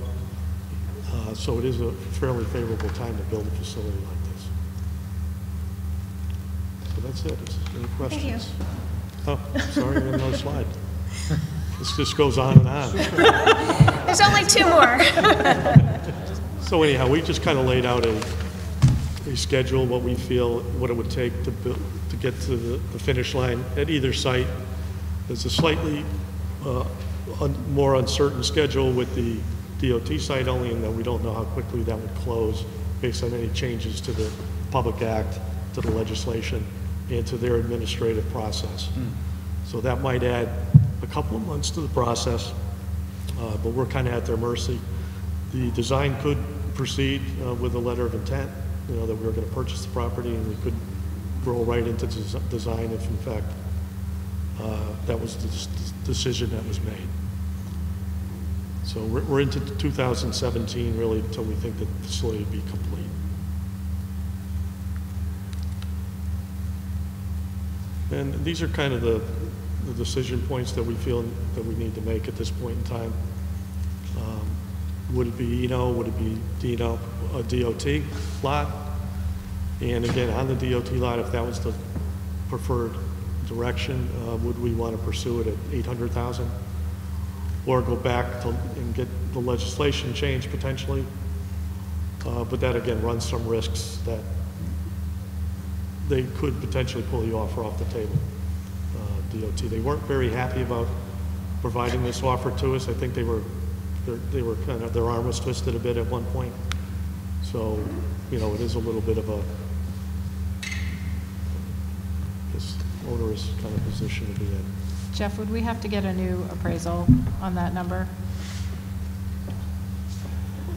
so it is a fairly favorable time to build a facility like this. So that's it. Any questions? Thank you. Oh, sorry, I have another slide. This just goes on and on. There's only two more. So anyhow, we just kind of laid out a schedule, what we feel, what it would take to get to the finish line at either site. There's a slightly more uncertain schedule with the DOT site only, in that we don't know how quickly that would close based on any changes to the Public Act, to the legislation, and to their administrative process. So that might add a couple of months to the process, but we're kind of at their mercy. The design could proceed with a letter of intent, that we were going to purchase the property, and we could roll right into design if, in fact, that was the decision that was made. So we're into 2017, really, until we think that the facility will be complete. And these are kind of the decision points that we feel that we need to make at this point in time. Would it be Eno? Would it be Dino, a DOT lot? And again, on the DOT lot, if that was the preferred direction, would we want to pursue it at 800,000? Or go back and get the legislation changed potentially? But that again runs some risks that they could potentially pull the offer off the table. DOT. They weren't very happy about providing this offer to us. I think they were kind of, their arm was twisted a bit at one point. So, it is a little bit of a onerous kind of position to be in. Jeff, would we have to get a new appraisal on that number?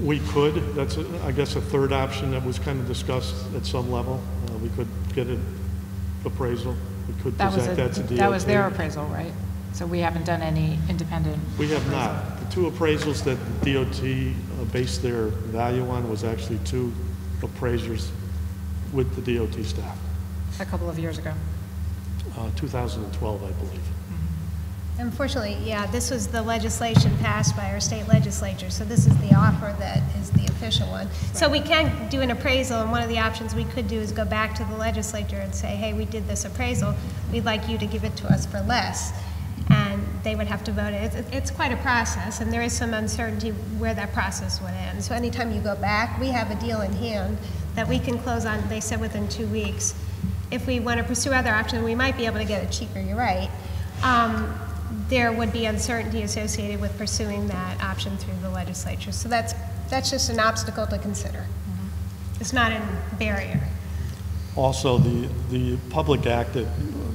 We could. That's, I guess, a third option that was kind of discussed at some level. We could get an appraisal. We could present that to DOT. That was their appraisal, right? So we haven't done any independent We have appraisal. not. The two appraisals that the DOT based their value on was actually two appraisers with the DOT staff. A couple of years ago. 2012, I believe. Unfortunately, yeah, this was the legislation passed by our state legislature, so this is the offer that is the official one. So we can do an appraisal, and one of the options we could do is go back to the legislature and say, hey, we did this appraisal, we'd like you to give it to us for less. And they would have to vote it. It's quite a process, and there is some uncertainty where that process would end. So anytime you go back, we have a deal in hand that we can close on, they said within 2 weeks. If we want to pursue other options, we might be able to get it cheaper, you're right. There would be uncertainty associated with pursuing that option through the legislature. So that's just an obstacle to consider. It's not a barrier. Also, the public act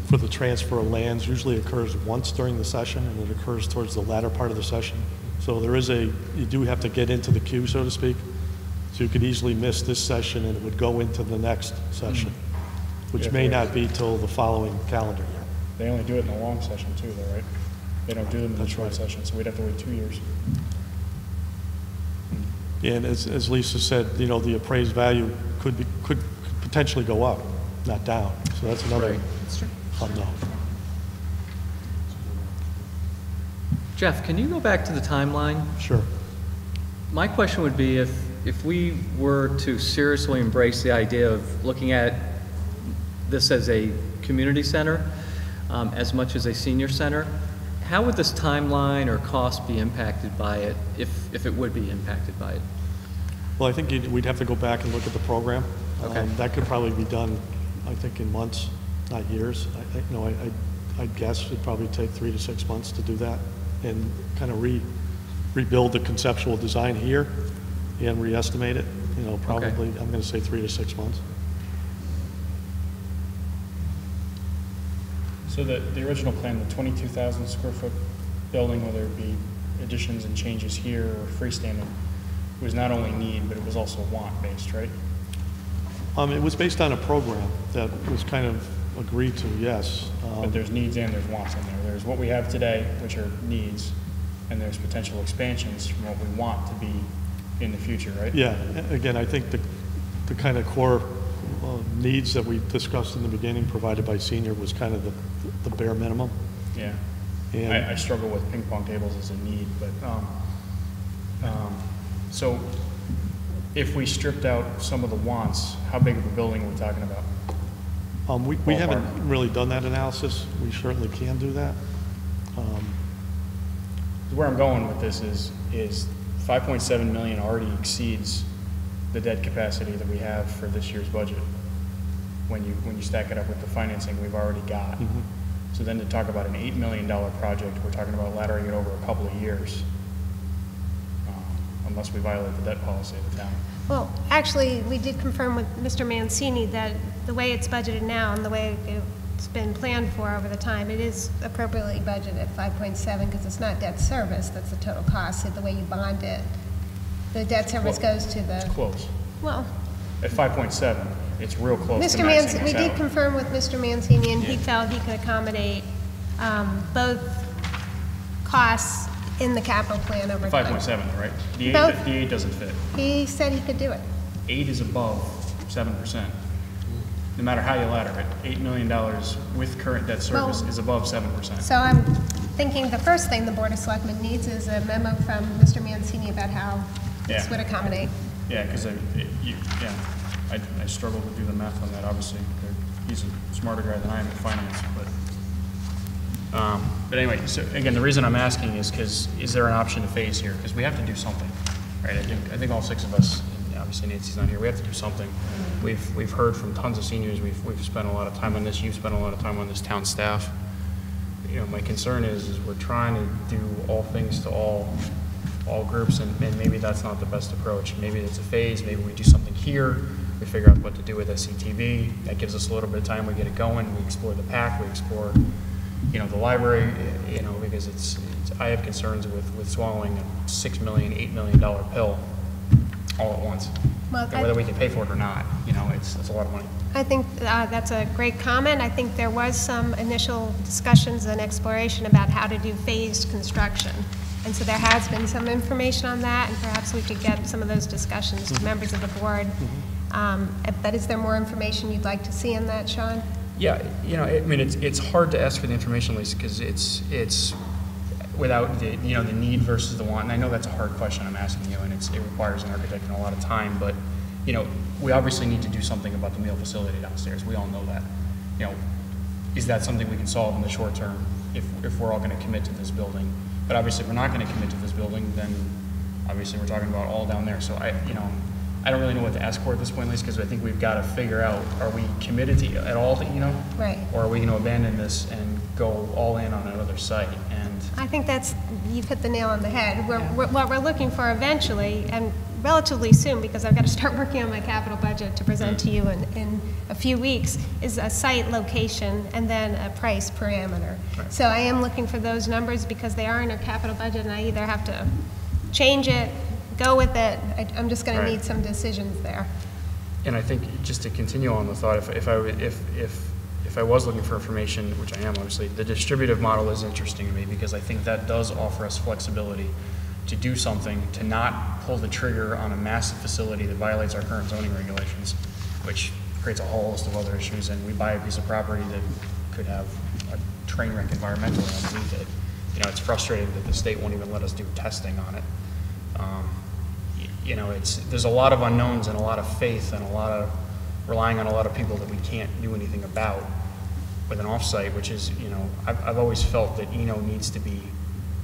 for the transfer of lands usually occurs once during the session, and it occurs towards the latter part of the session. So you do have to get into the queue, so to speak. So you could easily miss this session, and it would go into the next session, which may not be till the following calendar year. They only do it in the long session too, though, right? They don't do them in the short session, so we'd have to wait 2 years. And as Lisa said, the appraised value could potentially go up, not down. So that's another unknown. Jeff, can you go back to the timeline? Sure. My question would be if we were to seriously embrace the idea of looking at this as a community center as much as a senior center, how would this timeline or cost be impacted by it, if it would be impacted by it? Well, I think we'd have to go back and look at the program. Okay. That could probably be done, I think, in months, not years. I'd guess it'd probably take 3 to 6 months to do that and kind of rebuild the conceptual design here and re-estimate it. Probably, okay. I'm going to say 3 to 6 months. So the original plan, the 22,000 square foot building, whether it be additions and changes here or freestanding, was not only need, but it was also want based, right? It was based on a program that was kind of agreed to, yes. But there's needs and there's wants in there. There's what we have today, which are needs, and there's potential expansions from what we want to be in the future, right? Yeah, again, I think the kind of core needs that we discussed in the beginning provided by senior was kind of the bare minimum. Yeah. And I struggle with ping pong tables as a need, but so if we stripped out some of the wants, how big of a building are we talking about? We haven't really done that analysis. We certainly can do that. Where I'm going with this is 5.7 million already exceeds the debt capacity that we have for this year's budget when you stack it up with the financing we've already got. Mm-hmm. So then to talk about an $8 million project, we're talking about laddering it over a couple of years, unless we violate the debt policy of the town. Well, actually, we did confirm with Mr. Mancini that the way it's budgeted now and the way it's been planned for over the time, it is appropriately budgeted at 5.7 because it's not debt service, that's the total cost, the way you bond it. the debt service goes to the, Close. well, At 5.7, it's real close to Mr. maxing Mancini, we us did out. confirm with Mr. Mancini, and he Yeah. felt he could accommodate both costs in the capital plan over time. 5.7, right? The Both. 8 doesn't fit. He said he could do it. 8 is above 7%. No matter how you ladder it, $8 million with current debt service Well- is above 7%. So I'm thinking the first thing the Board of Selectmen needs is a memo from Mr. Mancini about how this Yeah. would accommodate. Yeah, because I struggle to do the math on that, obviously. He's a smarter guy than I am at finance, but anyway, so again, the reason I'm asking is because, is there an option to phase here? Because we have to do something, right? I think all 6 of us, and obviously Nancy's not here, we have to do something. We've heard from tons of seniors, we've spent a lot of time on this, you've spent a lot of time on this, town staff. You know, my concern is we're trying to do all things to all groups, and maybe that's not the best approach. Maybe it's a phase, maybe we do something here, we figure out what to do with SCTV, that gives us a little bit of time, we get it going, we explore the PAC, we explore, you know, the library, you know, because I have concerns with swallowing a $6 million, $8 million pill all at once. Well, And whether we can pay for it or not, you know, it's a lot of money. I think that's a great comment. I think there was some initial discussions and exploration about how to do phased construction. And so there has been some information on that, and perhaps we could get some of those discussions to members of the board. But is there more information you'd like to see on that, Sean? Yeah, you know, I mean, it's hard to ask for the information, Lisa, because it's without the, you know, the need versus the want. And I know that's a hard question I'm asking you, and it requires an architect and a lot of time, but, you know, we obviously need to do something about the meal facility downstairs. We all know that. You know, is that something we can solve in the short term if we're all going to commit to this building? But obviously, if we're not going to commit to this building, then obviously we're talking about all down there. So I don't really know what to ask for at this point, Lisa, because I think we've got to figure out, are we committed to at all, you know? Right. Or are we going to abandon this and go all in on another site? And I think you've hit the nail on the head. What we're looking for eventually, and relatively soon, because I've got to start working on my capital budget to present to you in a few weeks, is a site location and then a price parameter. Right. So I am looking for those numbers because they are in our capital budget, and I either have to change it, go with it. I'm just going to need some decisions there. And I think, just to continue on the thought, if I was looking for information, which I am obviously, the distributive model is interesting to me because I think that does offer us flexibility to do something, to not pull the trigger on a massive facility that violates our current zoning regulations, which creates a whole host of other issues, and we buy a piece of property that could have a train wreck environmentally underneath it. You know, it's frustrating that the state won't even let us do testing on it. You know, there's a lot of unknowns and a lot of faith and a lot of relying on a lot of people that we can't do anything about with an offsite, which is, you know, I've always felt that Eno needs to be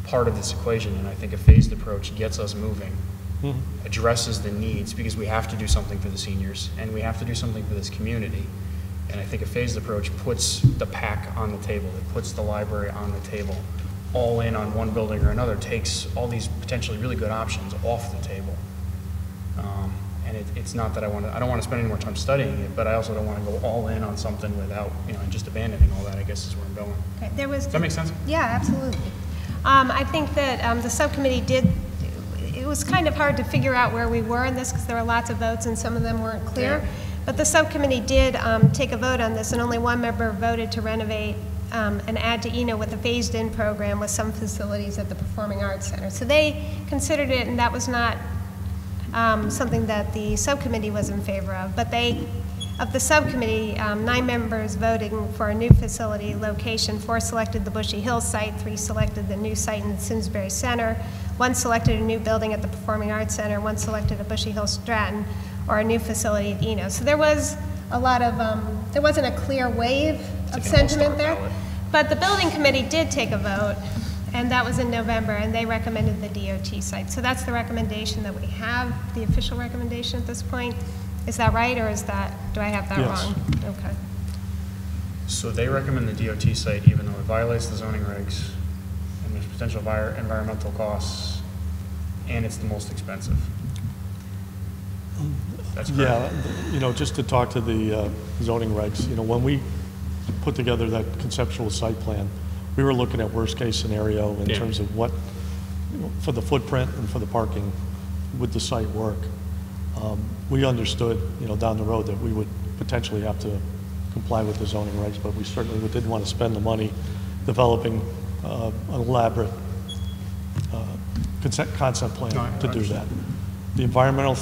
part of this equation, and I think a phased approach gets us moving, addresses the needs, because we have to do something for the seniors, and we have to do something for this community. And I think a phased approach puts the PAC on the table, it puts the library on the table, all in on one building or another, takes all these potentially really good options off the table. And it's not that I don't want to spend any more time studying it, but I also don't want to go all in on something without, you know, just abandoning all that, I guess is where I'm going. Okay, Does that make sense? Yeah, absolutely. I think that the subcommittee it was kind of hard to figure out where we were in this because there were lots of votes and some of them weren't clear. Yeah. But the subcommittee did take a vote on this, and only one member voted to renovate and add to Eno with a phased-in program with some facilities at the Performing Arts Center. So they considered it, and that was not something that the subcommittee was in favor of. But of the subcommittee, 9 members voting for a new facility location. 4 selected the Bushy Hills site, 3 selected the new site in the Simsbury Center, 1 selected a new building at the Performing Arts Center, 1 selected a Bushy Hills Stratton, or a new facility at Eno. So there was a lot of, there wasn't a clear wave of sentiment there. But the building committee did take a vote, and that was in November, and they recommended the DOT site. So that's the recommendation that we have, the official recommendation at this point. Is that right, or do I have that wrong? Okay. So they recommend the DOT site even though it violates the zoning regs, and there's potential environmental costs, and it's the most expensive. That's correct. Yeah, you know, just to talk to the zoning regs, you know, when we put together that conceptual site plan, we were looking at worst-case scenario in terms of what, you know, for the footprint and for the parking would the site work? We understood, down the road that we would potentially have to comply with the zoning regs, but we certainly didn't want to spend the money developing an elaborate concept plan to do that. The environmental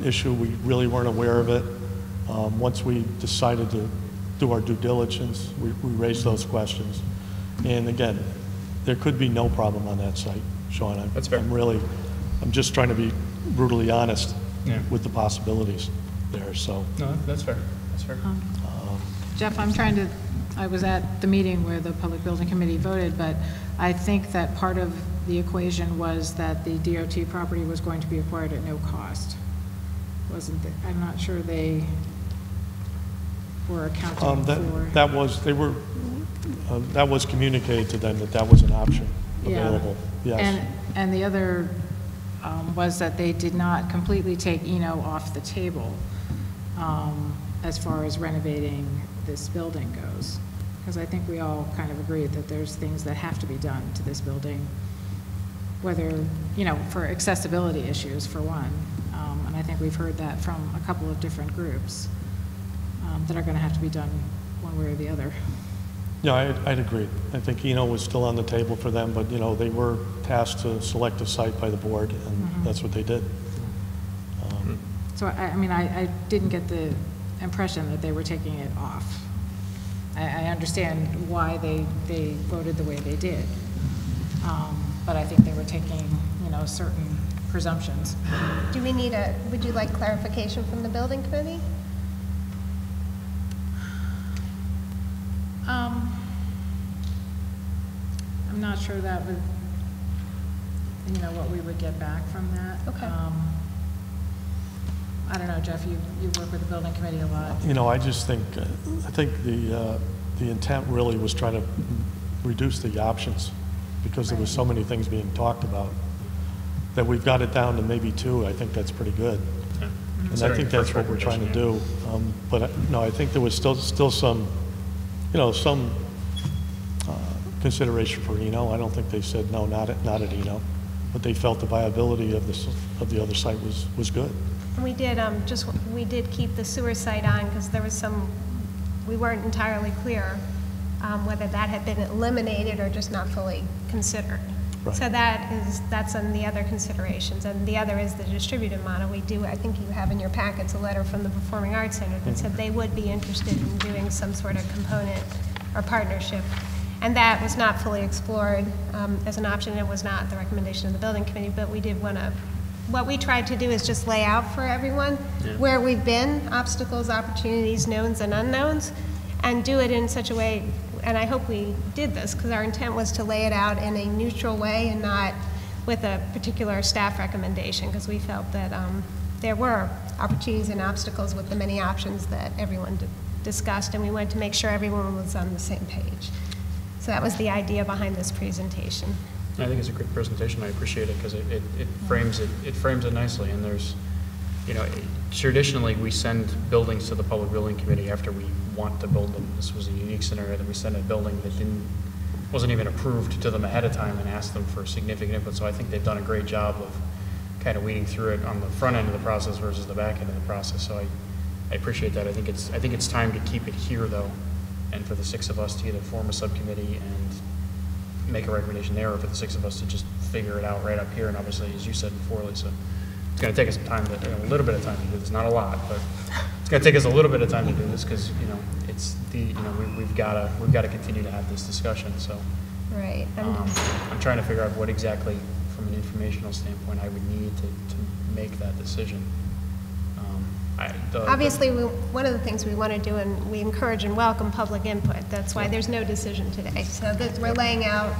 issue, we really weren't aware of it. Once we decided to do our due diligence, we raised those questions. And again, there could be no problem on that site, Sean. That's fair. I'm just trying to be brutally honest with the possibilities there, so. No, that's fair. That's fair. Jeff, I was at the meeting where the Public Building Committee voted, but I think that part of the equation was that the DOT property was going to be acquired at no cost. Wasn't it? I'm not sure they were accounting for. That was communicated to them that was an option available. Yeah. Yes. And the other was that they did not completely take Eno off the table as far as renovating this building goes. Because I think we all kind of agreed that there's things that have to be done to this building, whether, for accessibility issues, for one. And I think we've heard that from a couple of different groups that are going to have to be done one way or the other. Yeah, I'd agree. I think Eno was still on the table for them, but, they were tasked to select a site by the board, and that's what they did. So, I didn't get the impression that they were taking it off. I understand why they voted the way they did, but I think they were taking, certain presumptions. Would you like clarification from the building committee? I'm not sure that would, what we would get back from that. Okay. I don't know, Jeff, you work with the building committee a lot. I just think, I think the intent really was trying to reduce the options because there was so many things being talked about that we've got it down to maybe 2. I think that's pretty good. Yeah. And I think that's what we're trying to do. But no, I think there was still some, some consideration for Eno. I don't think they said no, not at Eno, but they felt the viability of the other site was good. And we did keep the sewer site on because there was we weren't entirely clear whether that had been eliminated or just not fully considered. Right. So that's on the other considerations. And the other is the distributed model. I think you have in your packets a letter from the Performing Arts Center that said they would be interested in doing some sort of component or partnership. And that was not fully explored as an option. It was not the recommendation of the building committee, but we did want to, what we tried to do is just lay out for everyone where we've been, obstacles, opportunities, knowns and unknowns, and do it in such a way, and I hope we did this, because our intent was to lay it out in a neutral way and not with a particular staff recommendation, because we felt that there were opportunities and obstacles with the many options that everyone discussed, and we wanted to make sure everyone was on the same page. So that was the idea behind this presentation. I think it's a great presentation. I appreciate it because it frames it nicely. And there's, traditionally we send buildings to the Public Building Committee after we want to build them. This was a unique scenario that we sent a building that wasn't even approved to them ahead of time and asked them for significant input. So I think they've done a great job of kind of weeding through it on the front end of the process versus the back end of the process. So I appreciate that. I think it's time to keep it here though, and for the 6 of us to either form a subcommittee and make a recommendation there, or for the 6 of us to just figure it out right up here. And obviously, as you said before, Lisa, it's going to take us some time, a little bit of time to do this. Not a lot, but it's going to take us a little bit of time to do this because it's we've got to continue to have this discussion. So, right. I'm trying to figure out what exactly, from an informational standpoint, I would need to make that decision. Obviously, one of the things we want to do, and we encourage and welcome public input. That's why there's no decision today. So we're laying out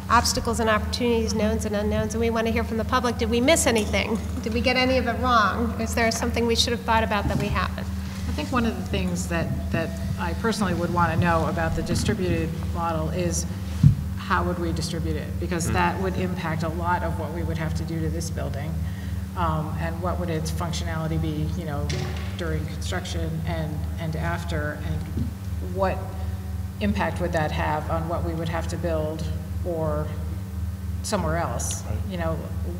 obstacles and opportunities, knowns and unknowns, and we want to hear from the public. Did we miss anything? Did we get any of it wrong? Is there something we should have thought about that we haven't? I think one of the things that I personally would want to know about the distributed model is how would we distribute it? Because that would impact a lot of what we would have to do to this building. And what would its functionality be, during construction and after, and what impact would that have on what we would have to build or somewhere else?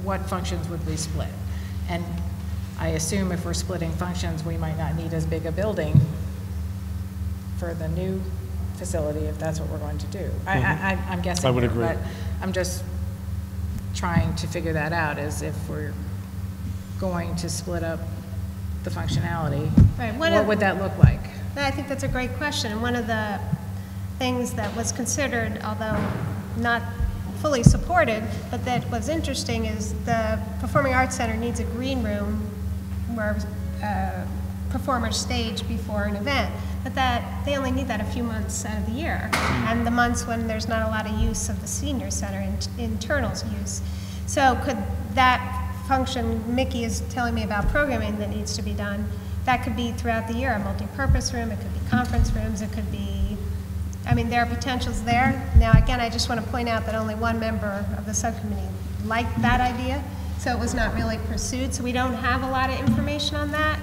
What functions would we split? And I assume if we're splitting functions, we might not need as big a building for the new facility, if that's what we're going to do. I'm guessing. I would here, agree. But I'm just trying to figure that out, as if we're going to split up the functionality. Right, What would that look like? I think that's a great question, and one of the things that was considered, although not fully supported, but that was interesting, is the Performing Arts Center needs a green room where performers stage before an event, but that they only need that a few months out of the year, and the months when there's not a lot of use of the senior center, internals use. So could that function, Mickey is telling me about programming that needs to be done, that could be throughout the year, a multi-purpose room, it could be conference rooms, it could be, I mean, there are potentials there. Now, again, I just want to point out that only one member of the subcommittee liked that idea, so it was not really pursued. So we don't have a lot of information on that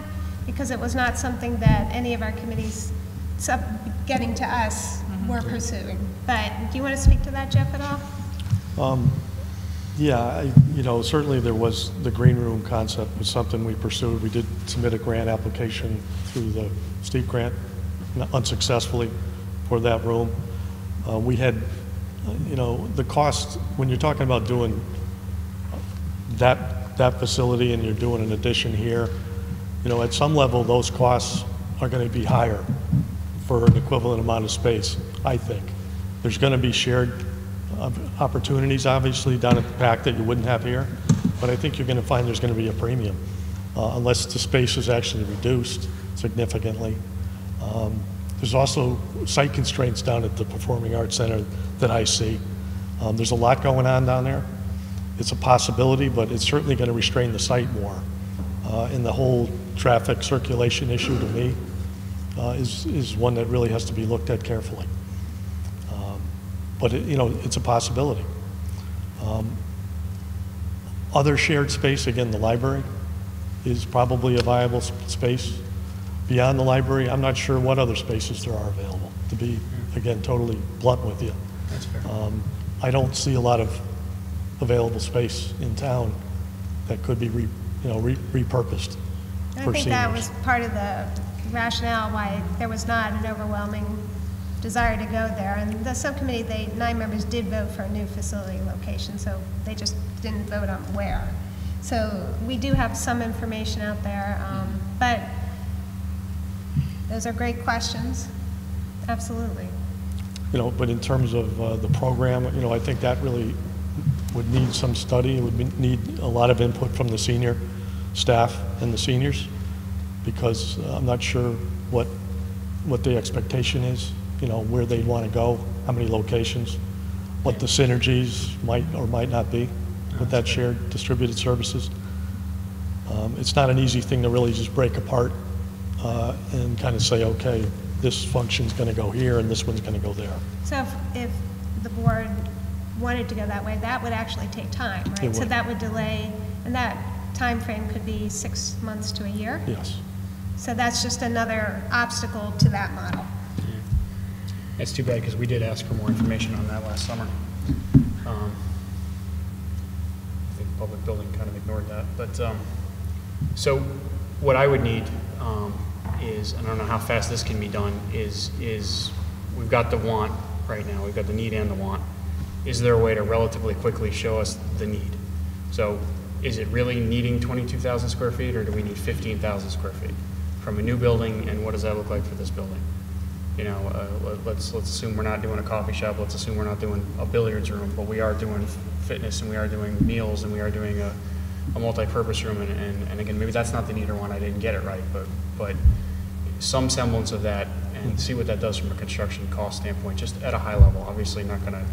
because it was not something that any of our committees getting to us were pursuing. But do you want to speak to that, Jeff, at all? Yeah, certainly there was the green room concept was something we pursued. We did submit a grant application through the steep grant, unsuccessfully, for that room. We had, the cost, when you're talking about doing that facility and you're doing an addition here, at some level those costs are going to be higher for an equivalent amount of space, I think. There's going to be shared opportunities, obviously, down at the PAC that you wouldn't have here, but I think you're going to find there's going to be a premium, unless the space is actually reduced significantly. There's also site constraints down at the Performing Arts Center that I see. There's a lot going on down there. It's a possibility, but it's certainly going to restrain the site more. And the whole traffic circulation issue, to me, is one that really has to be looked at carefully. But it's a possibility. Other shared space, again, the library is probably a viable space. Beyond the library, I'm not sure what other spaces there are available, to be, again, totally blunt with you. That's fair. I don't see a lot of available space in town that could be repurposed I for think seniors. that was part of the rationale why there was not an overwhelming desire to go there. And the subcommittee, 9 members did vote for a new facility location, so they just didn't vote on where. So we do have some information out there, but those are great questions, absolutely. But in terms of the program, I think that really would need some study. It would need a lot of input from the senior staff and the seniors, because I'm not sure what the expectation is, where they'd want to go, how many locations, what the synergies might or might not be with that shared distributed services. It's not an easy thing to really just break apart and kind of say, okay, this function's going to go here and this one's going to go there. So if the board wanted to go that way, that would actually take time, right? It would. So that would delay, and that time frame could be 6 months to a year? Yes. So that's just another obstacle to that model. It's too bad, because we did ask for more information on that last summer. I think public building kind of ignored that. But so what I would need is, and I don't know how fast this can be done, is we've got the want right now. We've got the need and the want. Is there a way to relatively quickly show us the need? So is it really needing 22,000 square feet, or do we need 15,000 square feet from a new building, and what does that look like for this building? Let's assume we're not doing a coffee shop, let's assume we're not doing a billiards room, but we are doing fitness, and we are doing meals, and we are doing a multi-purpose room, and again, maybe that's not the need or want, I didn't get it right, but some semblance of that, and see what that does from a construction cost standpoint, just at a high level. Obviously not gonna,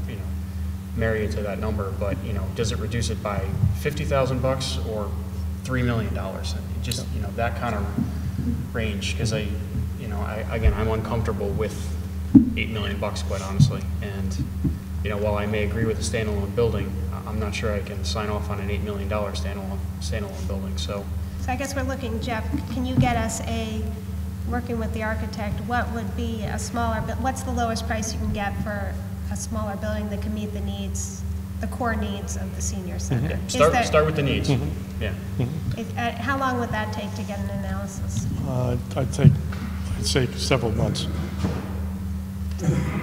marry it to that number, but, does it reduce it by $50,000 or $3 million? And just, that kind of range, because again, I'm uncomfortable with $8 million, quite honestly. And, while I may agree with a standalone building, I'm not sure I can sign off on an $8 million standalone building, so. So I guess we're looking, Jeff, can you get us working with the architect, what would be what's the lowest price you can get for a smaller building that can meet the needs the core needs of the senior center. Is Start, there- start with the needs. Yeah. How long would that take to get an analysis? I'd say several months.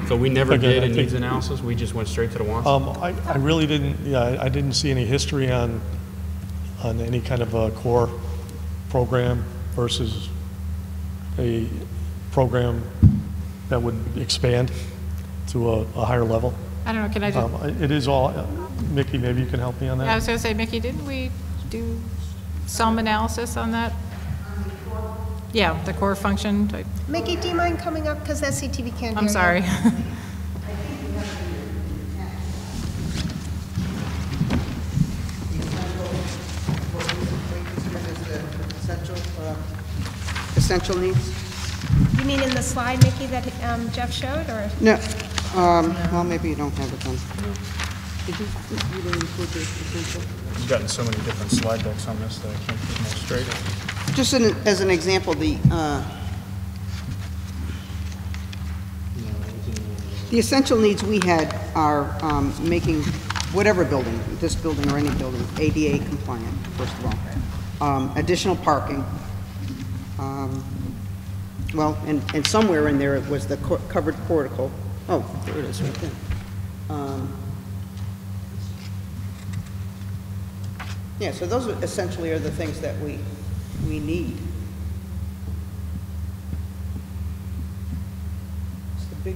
So we never Again, did I a think- needs analysis? We just went straight to the wants? I really didn't, I didn't see any history on any kind of a core program versus a program that would expand to a higher level. I don't know, can I just, It is all, Mickey, maybe you can help me on that? I was going to say, Mickey, didn't we do some analysis on that? Yeah, the core function type. Mickey, do you mind coming up, because SCTV can't hear you? I'm sorry. Essential needs? You mean in the slide, Mickey, that Jeff showed, or? No, well, maybe you don't have it then. Did you didn't include the essential? You've gotten so many different slide decks on this that I can't keep them all straight. Just as an example, the essential needs we had are making whatever building, this building or any building, ADA compliant, first of all. Additional parking. Well, and somewhere in there it was the covered portico. Oh, there it is right there. Yeah, so those essentially are the things that we need. It's the big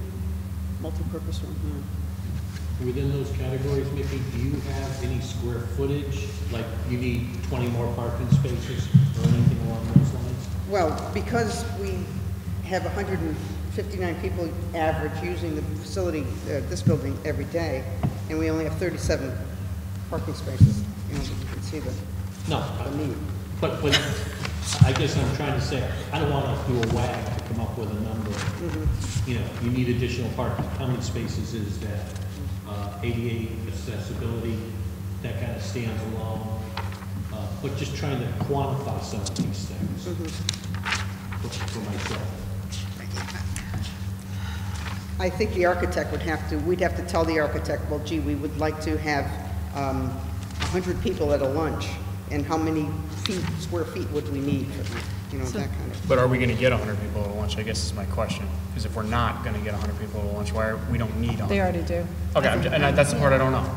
multi-purpose one here. Within those categories, Mickey, do you have any square footage? Like you need 20 more parking spaces or anything along those lines? Well, because we have 159 people average using the facility, this building, every day, and we only have 37 parking spaces, you know, you can see the need. But I guess I'm trying to say, I don't want to do a wag to come up with a number. You know, you need additional parking. How many spaces is that? ADA accessibility, that kind of stands alone. But just trying to quantify some of these things for myself. I think the architect we'd have to tell the architect, well, gee, we would like to have 100 people at a lunch, and how many square feet would we need for that, you know, that kind of. But are we going to get 100 people at lunch, I guess is my question. Because if we're not going to get 100 people at lunch, we don't need 100. They already do. Okay, that's the part I don't know.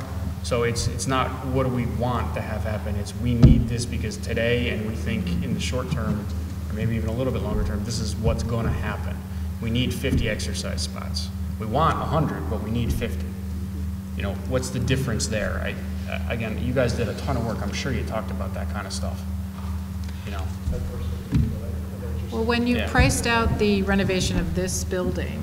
So it's not what do we want to have happen, it's we need this because today, and we think in the short term, or maybe even a little bit longer term, this is what's going to happen. We need 50 exercise spots. We want 100, but we need 50. You know, what's the difference there? Again, you guys did a ton of work. I'm sure you talked about that kind of stuff. You know. Well, when you priced out the renovation of this building,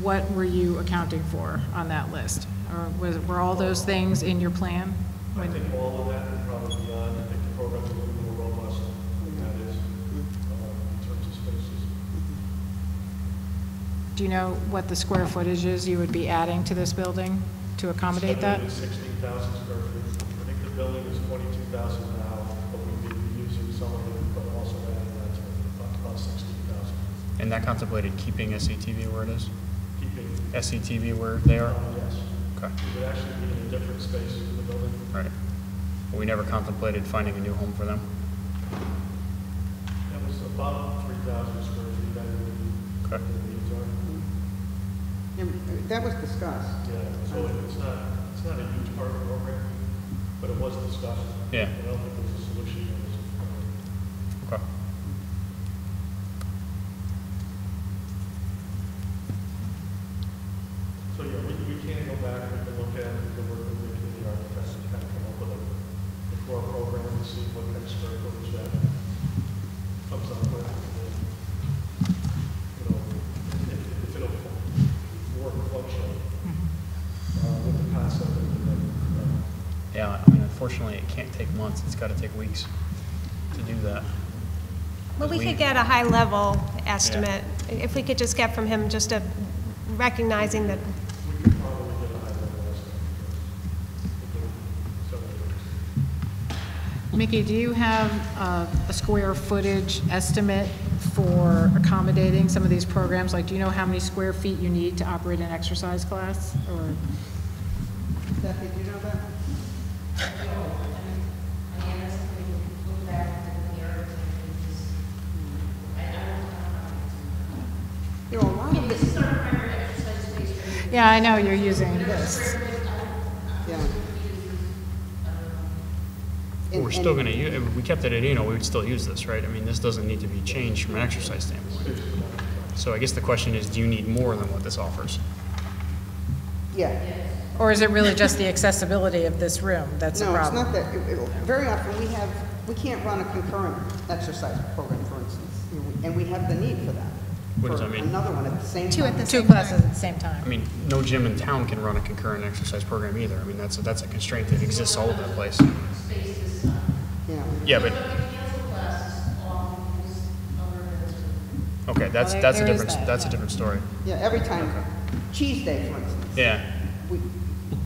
what were you accounting for on that list? Or were all those things in your plan? I think all of that and probably beyond. I think the program's a little more robust than that is in terms of spaces. Do you know what the square footage is you would be adding to this building to accommodate that? 16,000 square feet. I think the building is 22,000 now, but we'd be using some of it, but also adding that to about 16,000. And that contemplated keeping SCTV where it is? Keeping SCTV where they are? yes. Okay. We would actually be in a different space in the building. Right. But we never contemplated finding a new home for them? That was about 3,000 square feet. That would be Okay. the needs are. That was discussed. Yeah, so it's not a huge part of the program, but it was discussed. Yeah. I don't think there's a solution to this. Okay. So, yeah, we can go back and look at the work of the community architects and kind of come up with a core program and see what kind of square footage that comes up with. You know, if it'll work functionally with the concept of Yeah, I mean, unfortunately, it can't take months. It's got to take weeks to do that. Well, we could get a high-level estimate, if we could just get from him just a recognizing that. we could probably get a high level estimate. Mickey, do you have a square footage estimate for accommodating some of these programs? Like, do you know how many square feet you need to operate an exercise class? Or Beth, did you know that? You know, a lot of this, Yeah, I know you're using this. yeah. We're still going to use, if we kept it at Eno, we would still use this, right? I mean, this doesn't need to be changed from an exercise standpoint. So I guess the question is, do you need more than what this offers? Yeah. Or is it really just the accessibility of this room that's a No, it's problem? not that. Very often we can't run a concurrent exercise program, for instance, and we have the need for that. What does For that mean? Another one at the same time. Two classes at the same time. I mean, no gym in town can run a concurrent exercise program either. I mean, that's a constraint that exists all over the place. You know, Yeah, but. Okay, that's Well, a there is different that, that's a different story. yeah, every time, cheese day, for instance. Yeah. We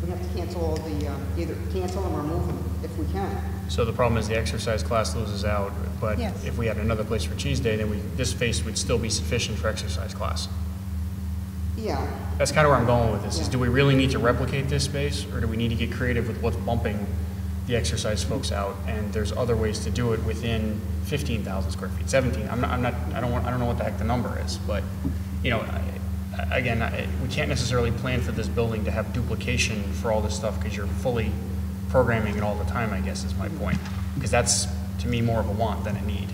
have to cancel all the, either cancel them or move them if we can. So the problem is the exercise class loses out, but Yes. if we had another place for cheese day, then this space would still be sufficient for exercise class. Yeah, That's kind of where I'm going with this, is Yeah. do we really need to replicate this space, or do we need to get creative with what's bumping the exercise folks out? And there's other ways to do it within 15,000 square feet, 17. I don't know what the heck the number is, but, you know, we can't necessarily plan for this building to have duplication for all this stuff, because you're fully programming it all the time, I guess is my point. Because that's, to me, more of a want than a need.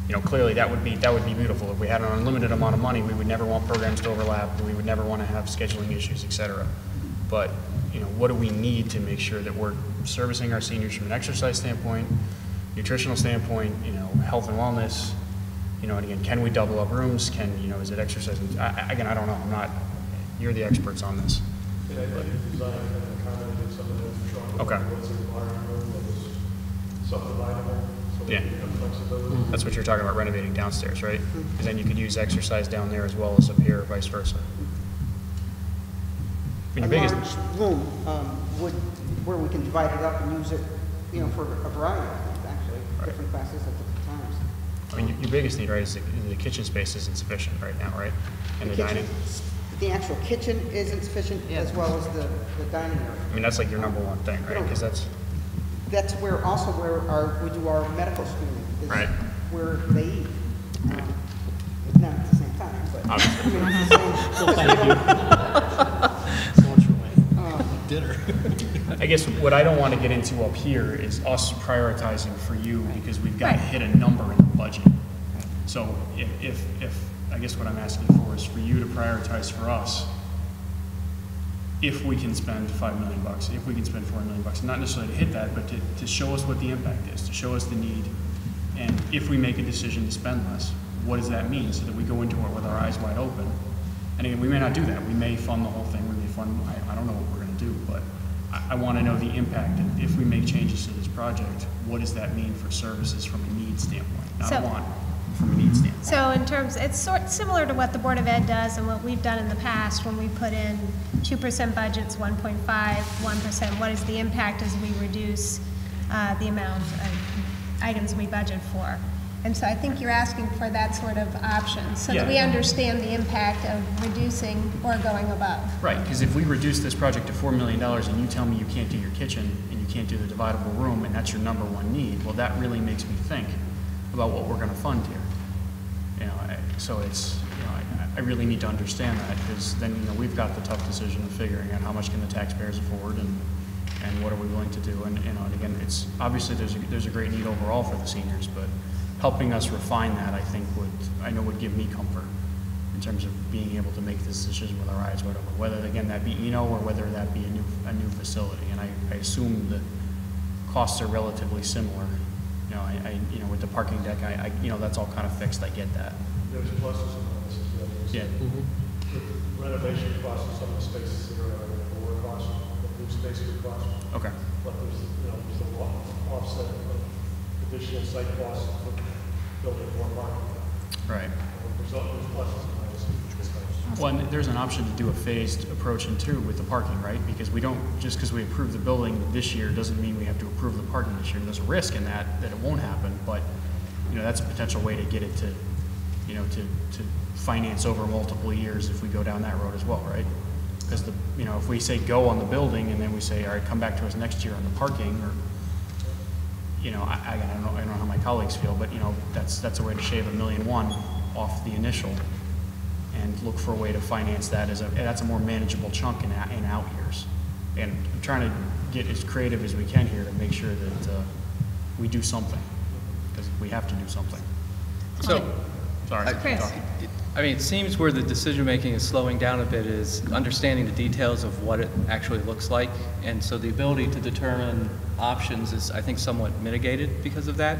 You know, clearly that would be beautiful. If we had an unlimited amount of money, we would never want programs to overlap, and we would never want to have scheduling issues, et cetera. But, you know, what do we need to make sure that we're servicing our seniors from an exercise standpoint, nutritional standpoint, you know, health and wellness, you know, and again, can we double up rooms? Is it exercise? I don't know. You're the experts on this. Okay. Yeah. That's what you're talking about, renovating downstairs, right? Because then you could use exercise down there as well as up here, or vice versa. I mean, a your biggest, large room where we can divide it up and use it, you know, for a variety of things, actually, different classes at different times. I mean, your biggest need, right, is the kitchen space isn't sufficient right now, right? And the dining. The actual kitchen isn't sufficient, as well as the dining area. I mean, that's like your number one thing, right? Because That's where we do our medical screening, is Right. where they eat. Right. Not at the same time, but. Obviously. I mean, it's the same, because we don't- So much for my dinner. I guess what I don't want to get into up here is us prioritizing for you, because we've got to hit a number in the budget. So if I guess what I'm asking for is for you to prioritize for us, if we can spend $5 million, if we can spend $4 million, not necessarily to hit that, but to show us what the impact is, to show us the need. And if we make a decision to spend less, what does that mean, so that we go into it with our eyes wide open? And again, we may not do that. We may fund the whole thing. We may fund, I don't know what we're going to do, but I want to know the impact. And if we make changes to this project, what does that mean for services from a need standpoint? Not a want, from a need standpoint. So in terms, it's similar to what the Board of Ed does and what we've done in the past when we put in 2% budgets, 1.5, 1%. What is the impact as we reduce the amount of items we budget for? And so I think you're asking for that sort of option, so that we understand the impact of reducing or going above. Right, because if we reduce this project to $4 million and you tell me you can't do your kitchen and you can't do the dividable room, and that's your number one need, well, that really makes me think about what we're going to fund here. You know, so it's, you know, I really need to understand that, because then, you know, we've got the tough decision of figuring out how much can the taxpayers afford, and what are we willing to do. And, you know, and again, it's obviously there's a great need overall for the seniors, but helping us refine that, I think would give me comfort in terms of being able to make this decision with our eyes wide open, whether, again, that be Eno or whether that be a new facility. And I assume the costs are relatively similar. You know, you know, with the parking deck, you know, that's all kind of fixed. I get that. There's pluses and minuses. Yeah. The renovation costs of some of the spaces that are lower cost, the new space would cost. Okay. But there's the offset of additional site costs for building more parking. Right. There's pluses and minuses. Well, and there's an option to do a phased approach in two with the parking, right? Because we don't, just because we approve the building this year doesn't mean we have to approve the parking this year. There's a risk in that it won't happen, but, you know, that's a potential way to get it to, you know, to finance over multiple years if we go down that road as well, right? as the, you know, if we say go on the building and then we say, all right, come back to us next year on the parking, or, you know, I don't know how my colleagues feel, but, you know, that's a way to shave $1.1 million off the initial and look for a way to finance that that's a more manageable chunk in out years. And I'm trying to get as creative as we can here to make sure that we do something, because we have to do something. So, Sorry, Chris. I mean, it seems where the decision-making is slowing down a bit is understanding the details of what it actually looks like. And so the ability to determine options is, I think, somewhat mitigated because of that.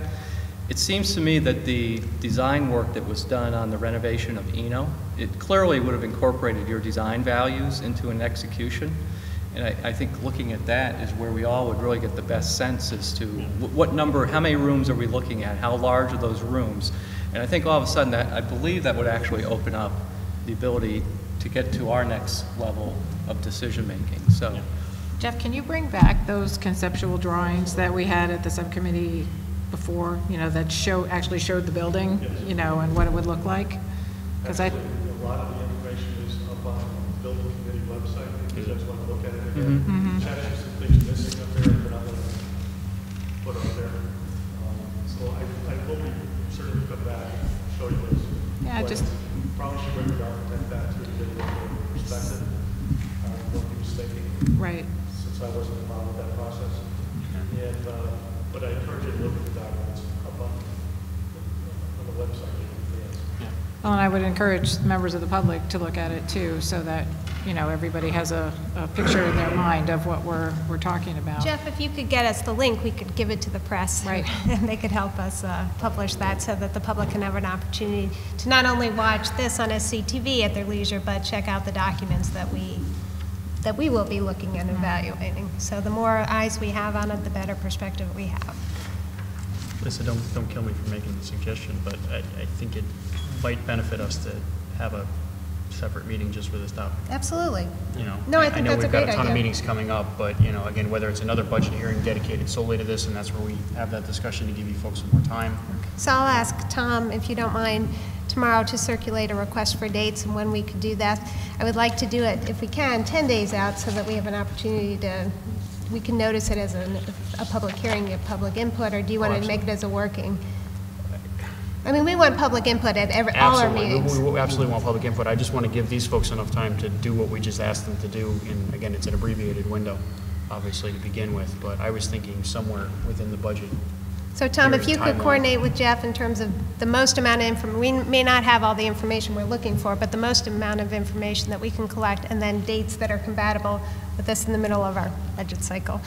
It seems to me that the design work that was done on the renovation of Eno, it clearly would have incorporated your design values into an execution. And I think looking at that is where we all would really get the best sense as to what number, how many rooms are we looking at, how large are those rooms. And I think all of a sudden that, I believe that would actually open up the ability to get to our next level of decision making. So, Jeff, can you bring back those conceptual drawings that we had at the subcommittee before, you know, that actually showed the building, you know, and what it would look like? Because a lot of the information is up on the building committee website, if you guys want to look at it again. Chat has some things missing up there that I'm going to put up there. So I will be certainly come back and show you those. Yeah, just Probably should bring the architect back to get a little perspective on what he was thinking, right. since I wasn't involved with that process. And, but I encourage you to look at the documents up on the website. Well, and I would encourage members of the public to look at it too, so that, you know, everybody has a picture in their mind of what we're talking about. Jeff, if you could get us the link, we could give it to the press. Right. And they could help us publish that so that the public can have an opportunity to not only watch this on SCTV at their leisure, but check out the documents that we will be looking and evaluating. So the more eyes we have on it, the better perspective we have. Lisa, don't kill me for making the suggestion, but I think it might benefit us to have a separate meeting just for this topic. Absolutely. You know, No, I think that's a great know we've got a ton of idea. meetings coming up, but, you know, again, whether it's another budget hearing dedicated solely to this, and that's where we have that discussion to give you folks some more time. So I'll ask Tom, if you don't mind, tomorrow to circulate a request for dates and when we could do that. I would like to do it, if we can, 10 days out so that we have an opportunity we can notice it as a public hearing, get public input, or do you want to make it as a working? I mean, we want public input at all our meetings. We absolutely want public input. I just want to give these folks enough time to do what we just asked them to do. And again, it's an abbreviated window, obviously, to begin with. But I was thinking somewhere within the budget. So Tom, if Period you could timeline. coordinate with Jeff in terms of the most amount of information, we may not have all the information we're looking for, but the most amount of information that we can collect, and then dates that are compatible with this in the middle of our budget cycle.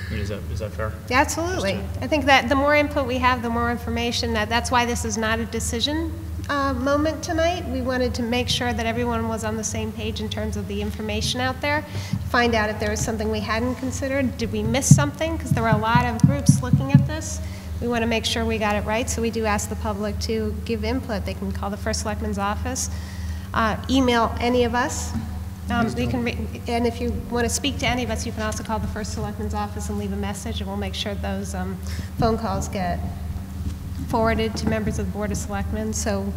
I mean, is that fair? Yeah, absolutely. I think that the more input we have, the more information. That's why this is not a decision moment tonight. We wanted to make sure that everyone was on the same page in terms of the information out there, find out if there was something we hadn't considered. Did we miss something? Because there were a lot of groups looking at this. We want to make sure we got it right, so we do ask the public to give input. They can call the First Selectman's office, email any of us. And if you want to speak to any of us, you can also call the First Selectman's office and leave a message, and we'll make sure those phone calls get forwarded to members of the Board of Selectmen. So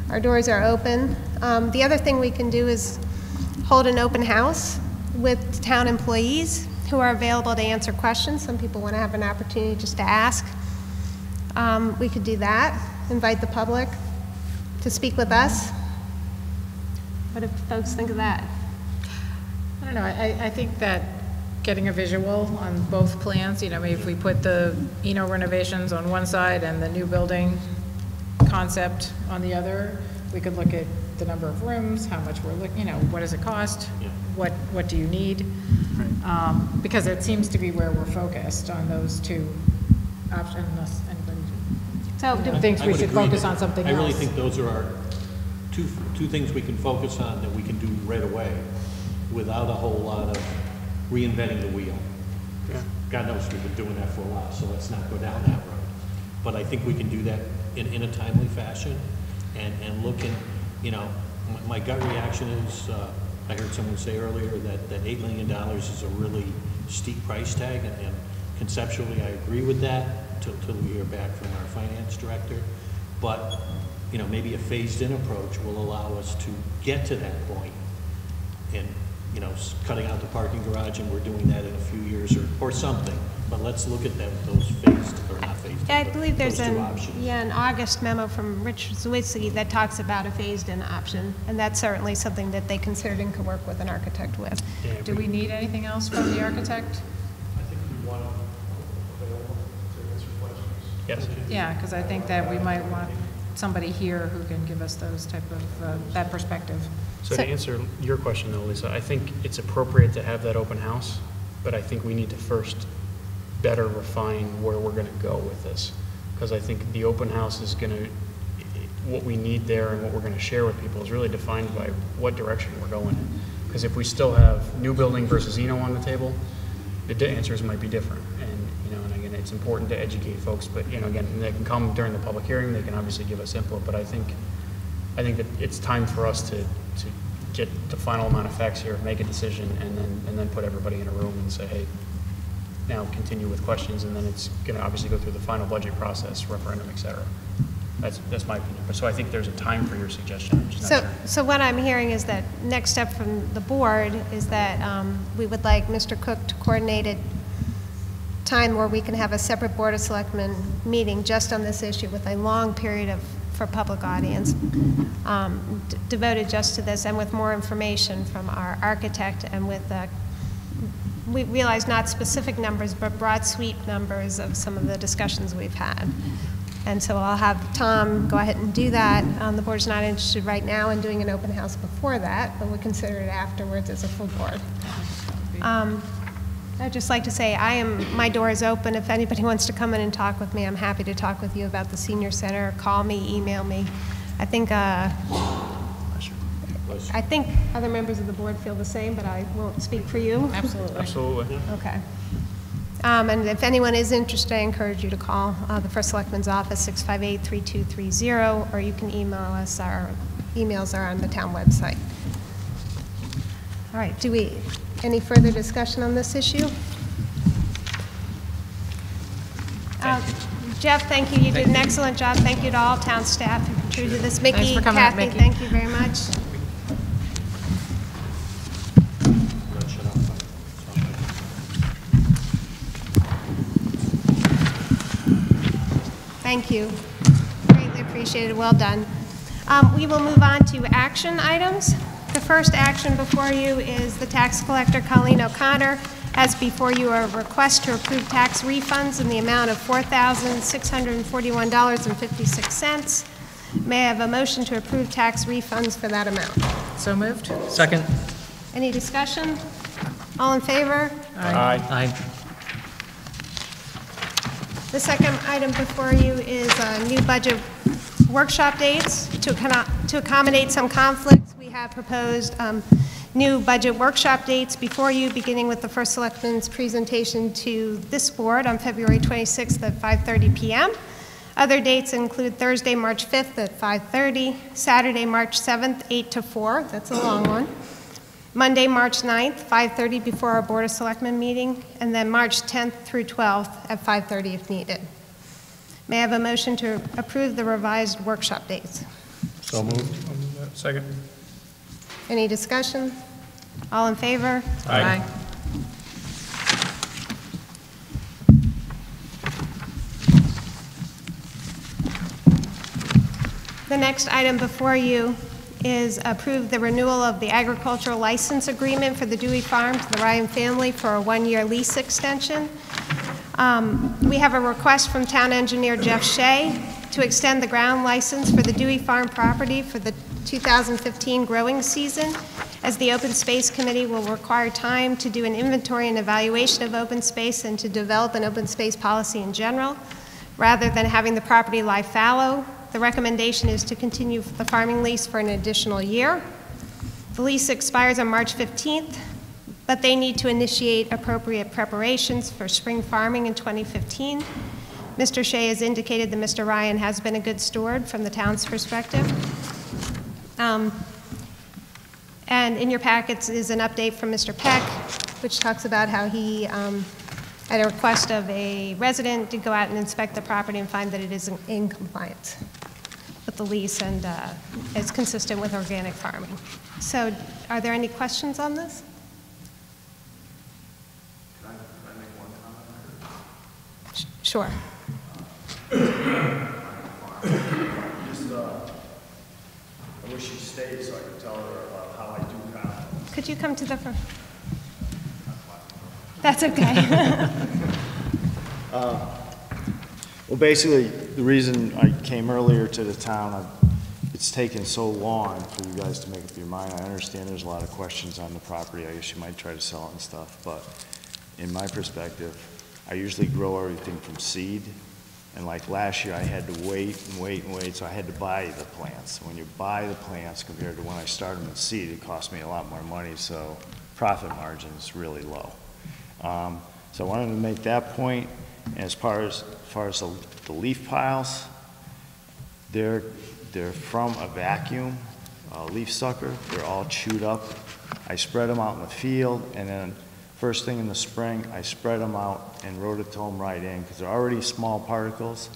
our doors are open. The other thing we can do is hold an open house with town employees who are available to answer questions. Some people want to have an opportunity just to ask. We could do that, invite the public to speak with us. What do folks think of that? I don't know, I think that getting a visual on both plans, you know, maybe if we put the Eno renovations on one side and the new building concept on the other, we could look at the number of rooms, how much we're looking, you know, what does it cost? Yeah. What do you need? Right. Because it seems to be where we're focused on those two options, unless anybody thinks I we would should agree focus that- on something I else. really think those are our two things we can focus on that we can do right away without a whole lot of reinventing the wheel. Yeah. God knows we've been doing that for a while, so let's not go down that road. But I think we can do that in a timely fashion and look in, you know, my gut reaction is, I heard someone say earlier that $8 million is a really steep price tag, and conceptually I agree with that till we hear back from our finance director. But, you know, maybe a phased-in approach will allow us to get to that point and you know, cutting out the parking garage, and we're doing that in a few years or something. But let's look at those phased, or not phased. I believe there's those two options. an August memo from Rich Zwitzky that talks about a phased-in option, and that's certainly something that they considered and could work with an architect with. Yeah, Do we need anything else from the architect? I think we want to available to answer questions. Yes. Yeah, because I think that we might want somebody here who can give us those type of, that perspective. So to answer your question though, Lisa, I think it's appropriate to have that open house, but I think we need to first better refine where we're going to go with this. Because I think the open house is going to, what we need there and what we're going to share with people is really defined by what direction we're going in. Because if we still have new building versus Eno on the table, the answers might be different. And, you know, and again, it's important to educate folks, but, you know, again, they can come during the public hearing, they can obviously give us input, but I think that it's time for us to get the final amount of facts here, make a decision, and then put everybody in a room and say, hey, now continue with questions, and then it's going to obviously go through the final budget process, referendum, et cetera. That's my opinion. But so I think there's a time for your suggestion. I'm just not sure. So what I'm hearing is that next step from the board is that we would like Mr. Cook to coordinate a time where we can have a separate Board of Selectmen meeting just on this issue with a long period for public audience devoted just to this, and with more information from our architect, and with we realize not specific numbers, but broad sweep numbers of some of the discussions we've had. And so I'll have Tom go ahead and do that. The board's not interested right now in doing an open house before that, but we'll consider it afterwards as a full board. I'd just like to say my door is open. If anybody wants to come in and talk with me, I'm happy to talk with you about the senior center. Call me, email me. I think other members of the board feel the same, but I won't speak for you. Absolutely. Absolutely. Okay. And if anyone is interested, I encourage you to call the First Selectman's office, 658-3230, or you can email us. Our emails are on the town website. All right, any further discussion on this issue? Jeff, thank you. You did an excellent job. Thank you to all town staff who contributed to this. Mickey, Thanks for coming up, Kathy, Mickey. thank you very much. Thank you. Greatly appreciated. Well done. We will move on to action items. The first action before you is the tax collector, Colleen O'Connor, has before you a request to approve tax refunds in the amount of $4,641.56. May I have a motion to approve tax refunds for that amount? So moved? Second. Any discussion? All in favor? Aye. The second item before you is new budget workshop dates. To accommodate some conflicts, we have proposed new budget workshop dates before you, beginning with the First Selectman's presentation to this board on February 26th at 5:30 p.m. Other dates include Thursday, March 5th at 5:30, Saturday, March 7th, 8 to 4, that's a long one, Monday, March 9th, 5:30 before our Board of Selectmen meeting, and then March 10th through 12th at 5:30 if needed. May I have a motion to approve the revised workshop dates? So moved. Second. Any discussion? All in favor? Aye. The next item before you is approve the renewal of the agricultural license agreement for the Dewey Farm to the Ryan family for a one-year lease extension. We have a request from Town Engineer Jeff Shea to extend the ground license for the Dewey Farm property for the 2015 growing season, as the Open Space Committee will require time to do an inventory and evaluation of open space and to develop an open space policy in general. Rather than having the property lie fallow, the recommendation is to continue the farming lease for an additional year. The lease expires on March 15th, but they need to initiate appropriate preparations for spring farming in 2015. Mr. Shea has indicated that Mr. Ryan has been a good steward from the town's perspective. And in your packets is an update from Mr. Peck, which talks about how he, at a request of a resident, did go out and inspect the property and find that it is in compliance with the lease and is consistent with organic farming. So are there any questions on this? Sure. I wish she stayed so I could tell her about how I do confidence. Could you come to the front? That's okay. Well, basically, the reason I came earlier to the town, it's taken so long for you guys to make up your mind. I understand there's a lot of questions on the property. I guess you might try to sell it and stuff, but in my perspective, I usually grow everything from seed. And like last year, I had to wait and wait and wait, so I had to buy the plants. When you buy the plants compared to when I started them in seed, it cost me a lot more money, so profit margin is really low. So I wanted to make that point. As far as the leaf piles, they're from a vacuum leaf sucker. They're all chewed up. I spread them out in the field, and then first thing in the spring, I spread them out and rototill them right in because they're already small particles.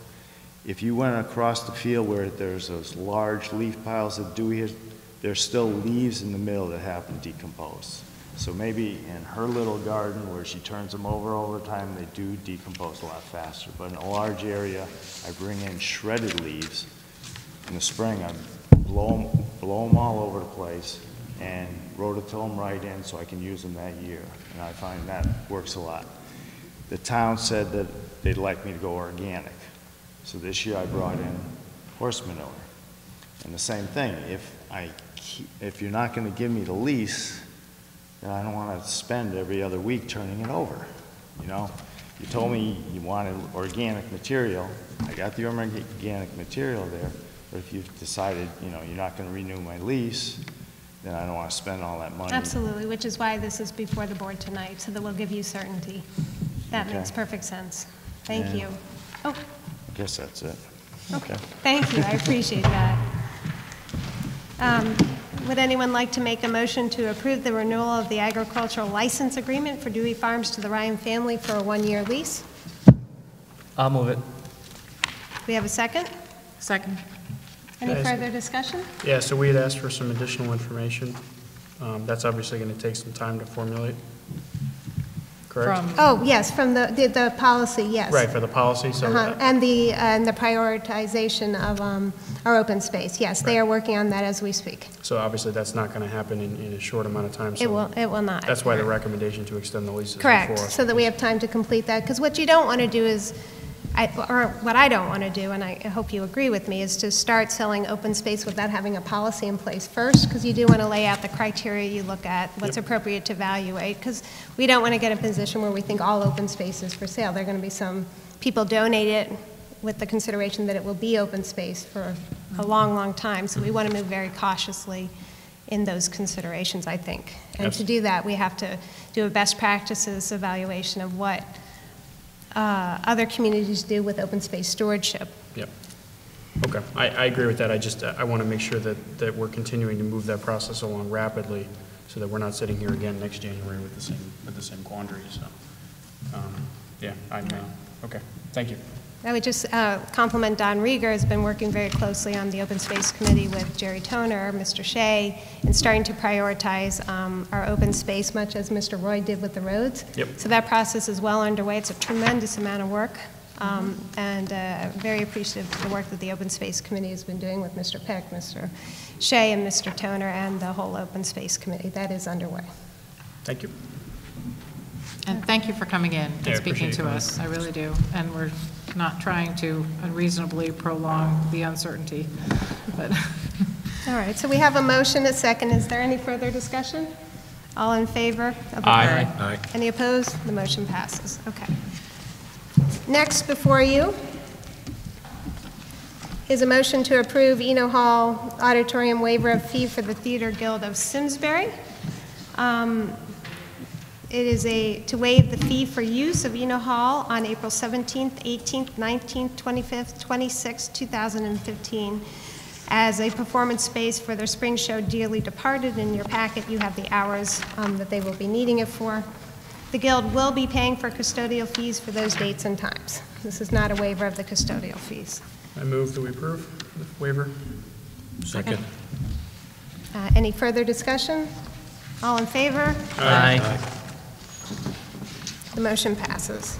If you went across the field where there's those large leaf piles of dewy, there's still leaves in the middle that haven't decomposed. So maybe in her little garden where she turns them over time, they do decompose a lot faster. But in a large area, I bring in shredded leaves. In the spring, I blow them all over the place and rototill them right in so I can use them that year. And I find that works a lot. The town said that they'd like me to go organic. So this year I brought in horse manure. And the same thing, if you're not gonna give me the lease, then I don't wanna spend every other week turning it over, you know? You told me you wanted organic material. I got the organic material there, but if you've decided, you know, you're not gonna renew my lease, then I don't want to spend all that money. Absolutely, which is why this is before the board tonight, so that we'll give you certainty. That Okay. makes perfect sense. Thank you. Oh, I guess that's it. okay. Thank you, I appreciate that. Would anyone like to make a motion to approve the renewal of the agricultural license agreement for Dewey Farms to the Ryan family for a one-year lease? I'll move it. We have a second? Second. Any Guys. further discussion? Yeah, so we had asked for some additional information. That's obviously going to take some time to formulate, correct? From, Oh, yes, from the policy, yes. Right, for the policy, so And the prioritization of our open space, yes, they are working on that as we speak. so obviously that's not going to happen in a short amount of time. It So will not. that's why the recommendation to extend the lease is before Correct, us. so that we have time to complete that, because what you don't want to do is, or what I don't want to do, and I hope you agree with me, is to start selling open space without having a policy in place first, because you do want to lay out the criteria you look at, what's appropriate to evaluate, because we don't want to get in a position where we think all open space is for sale. There are going to be some people donate it with the consideration that it will be open space for a long, long time, so we want to move very cautiously in those considerations, I think. And to do that, we have to do a best practices evaluation of what other communities do with open space stewardship. Yep. Okay, I agree with that. I want to make sure that we're continuing to move that process along rapidly so that we're not sitting here again next January with the same quandary, so. Yeah, okay, thank you. I would just compliment Don Rieger, has been working very closely on the Open Space Committee with Jerry Toner, Mr. Shea, and starting to prioritize our open space, much as Mr. Roy did with the roads. Yep. So that process is well underway. It's a tremendous amount of work, and very appreciative of the work that the Open Space Committee has been doing with Mr. Peck, Mr. Shea, and Mr. Toner, and the whole Open Space Committee. That is underway. Thank you. and thank you for coming in Yeah, and speaking appreciate to you us. I really do. And we're not trying to unreasonably prolong the uncertainty, but. All right, so we have a motion, a second. Is there any further discussion? All in favor? Of Aye. Any opposed? The motion passes. Okay. Next before you is a motion to approve Eno Hall Auditorium waiver of fee for the Theater Guild of Simsbury. It is to waive the fee for use of Eno Hall on April 17th, 18th, 19th, 25th, 26th, 2015 as a performance space for their spring show Dearly Departed. In your packet, you have the hours that they will be needing it for. The Guild will be paying for custodial fees for those dates and times. This is not a waiver of the custodial fees. I move that we approve the waiver. Second. Any further discussion? All in favor? Aye. The motion passes.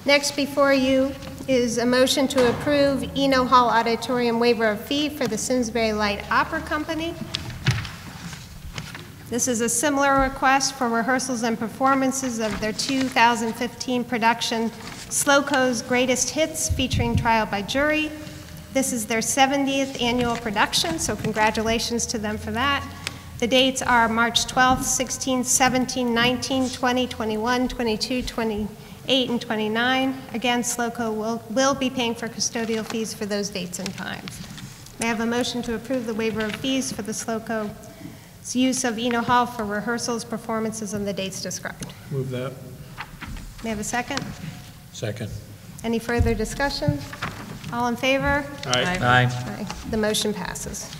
Next before you is a motion to approve Eno Hall Auditorium waiver of fee for the Simsbury Light Opera Company. This is a similar request for rehearsals and performances of their 2015 production, Slowco's Greatest Hits, featuring trial by jury. This is their 70th annual production, so congratulations to them for that. The dates are March 12th, 16th, 17th, 19th, 20, 21, 22, 28, and 29. Again, Slowco will be paying for custodial fees for those dates and times. May I have a motion to approve the waiver of fees for the Slowco's use of Eno Hall for rehearsals, performances, and the dates described? Move that. May I have a second? Second. Any further discussion? All in favor? Aye. Aye. The motion passes.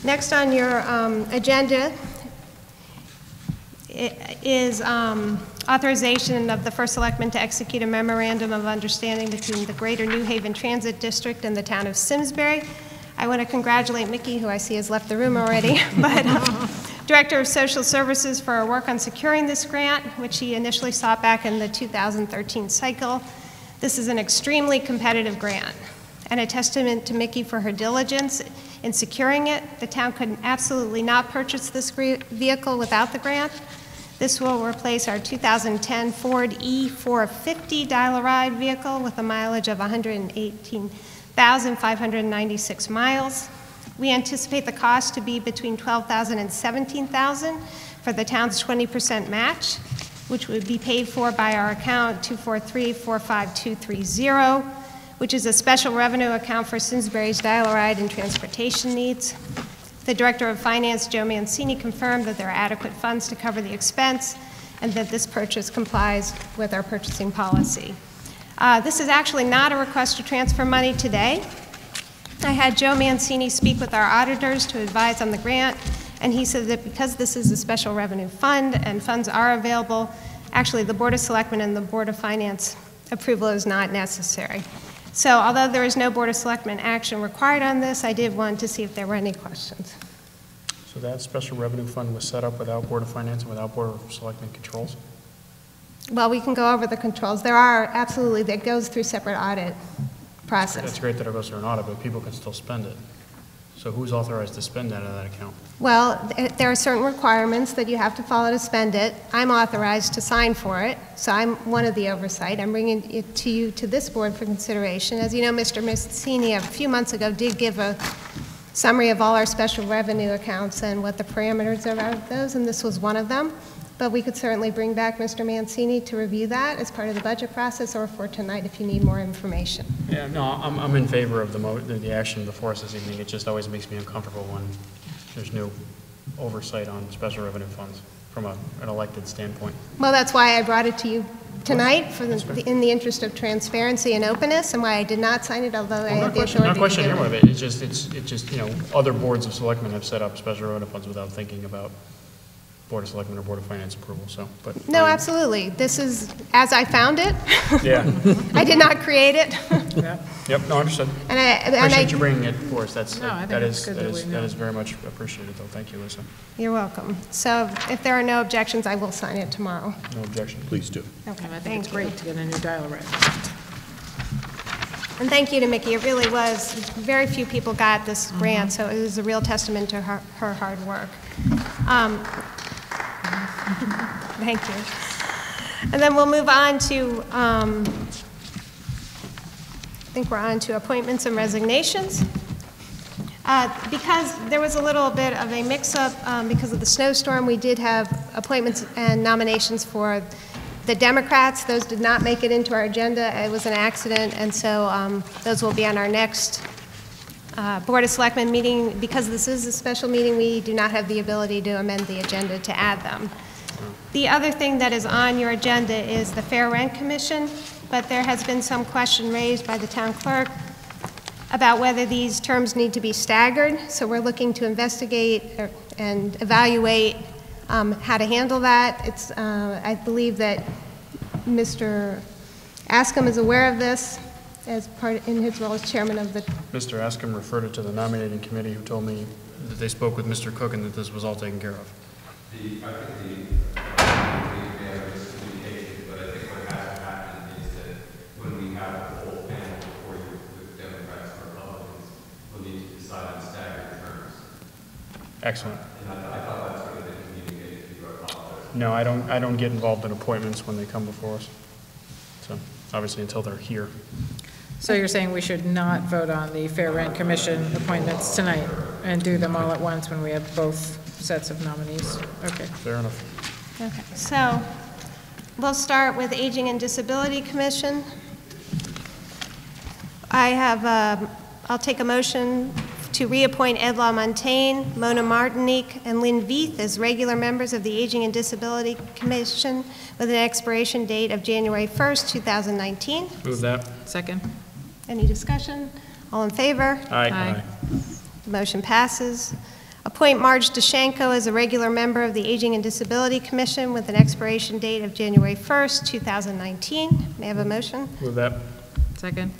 Next on your agenda is authorization of the First Selectman to execute a memorandum of understanding between the Greater New Haven Transit District and the town of Simsbury. I want to congratulate Mickey, who I see has left the room already, but Director of Social Services for our work on securing this grant, which he initially sought back in the 2013 cycle. This is an extremely competitive grant and a testament to Mickey for her diligence in securing it. The town could absolutely not purchase this vehicle without the grant. This will replace our 2010 Ford E450 dial-a-ride vehicle with a mileage of 118,596 miles. We anticipate the cost to be between $12,000 and $17,000 for the town's 20% match, which would be paid for by our account 243-45230, which is a special revenue account for Simsbury's dial-a-ride and transportation needs. The Director of Finance, Joe Mancini, confirmed that there are adequate funds to cover the expense and that this purchase complies with our purchasing policy. This is actually not a request to transfer money today. I had Joe Mancini speak with our auditors to advise on the grant, and he said that because this is a special revenue fund and funds are available, actually the Board of Selectmen and the Board of Finance approval is not necessary. So although there is no Board of Selectmen action required on this, I did want to see if there were any questions. So that special revenue fund was set up without Board of Finance and without Board of Selectmen controls? Well, we can go over the controls. There are, absolutely, that goes through separate audit process. That's great that it goes through an audit, but people can still spend it. So who's authorized to spend that out of that account? Well, there are certain requirements that you have to follow to spend it. I'm authorized to sign for it, so I'm one of the oversight. I'm bringing it to you, to this board for consideration. As you know, Mr. Mancini a few months ago did give a summary of all our special revenue accounts and what the parameters are of those, and this was one of them. But we could certainly bring back Mr. Mancini to review that as part of the budget process, or for tonight if you need more information. Yeah, no, I'm in favor of the action before us this evening. It just always makes me uncomfortable when there's no oversight on special revenue funds from an elected standpoint. Well, that's why I brought it to you tonight, in the interest of transparency and openness, and why I did not sign it, although I had the authority to do it. Not questioning any of it. It's just, you know, other boards of selectmen have set up special revenue funds without thinking about Board of Selectmen or Board of Finance approval, so, but. No, absolutely. This is as I found it. Yeah. I did not create it. Yep, no, understood. And I Appreciate you bringing it for us. That's, No, I think that it's is, good that that we is, know. that is very much appreciated, though. Thank you, Lisa. You're welcome. So if there are no objections, I will sign it tomorrow. No objection. Please do. Okay, And I think thank it's you. great to get a new dial-a-ride. And thank you to Mickey. It really was, very few people got this grant, so it was a real testament to her hard work. Thank you. And then we'll move on to, I think we're on to appointments and resignations. Because there was a little bit of a mix-up because of the snowstorm, we did have appointments and nominations for the Democrats. Those did not make it into our agenda. It was an accident, and so those will be on our next Board of Selectmen meeting. Because this is a special meeting, we do not have the ability to amend the agenda to add them. The other thing that is on your agenda is the Fair Rent Commission, but there has been some question raised by the town clerk about whether these terms need to be staggered. So we're looking to investigate and evaluate how to handle that. It's, I believe that Mr. Askham is aware of this as part in his role as chairman of the. Mr. Askham referred it to the nominating committee, who told me that they spoke with Mr. Cook and that this was all taken care of. I think but I think what has happened is that Excellent. No, I don't get involved in appointments when they come before us. So, obviously, until they're here. So you're saying we should not vote on the Fair Rent Commission appointments tonight and do them all at once when we have both sets of nominees? Okay. Fair enough. Okay, so we'll start with Aging and Disability Commission. I'll take a motion to reappoint Ed LaMontagne, Mona Martinique, and Lynn Veith as regular members of the Aging and Disability Commission with an expiration date of January 1st, 2019. Move that. Second. Any discussion? All in favor? Aye. The motion passes. Appoint Marge DeShanko as a regular member of the Aging and Disability Commission with an expiration date of January 1st, 2019. May I have a motion? Move that. Second.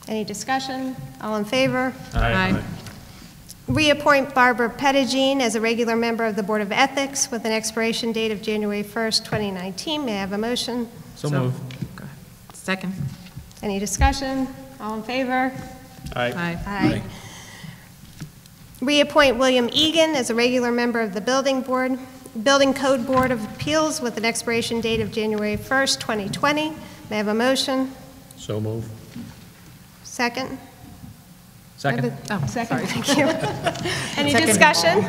Any discussion? All in favor? Aye. Reappoint Barbara Pettigene as a regular member of the Board of Ethics with an expiration date of January 1st, 2019. May I have a motion? So move. Go ahead. Second. Any discussion? All in favor? Aye. Aye. Reappoint William Egan as a regular member of the Building Code Board of Appeals with an expiration date of January 1st, 2020. May I have a motion? So move. Second? Second? Oh, Second, sorry. thank you. Any Second. discussion?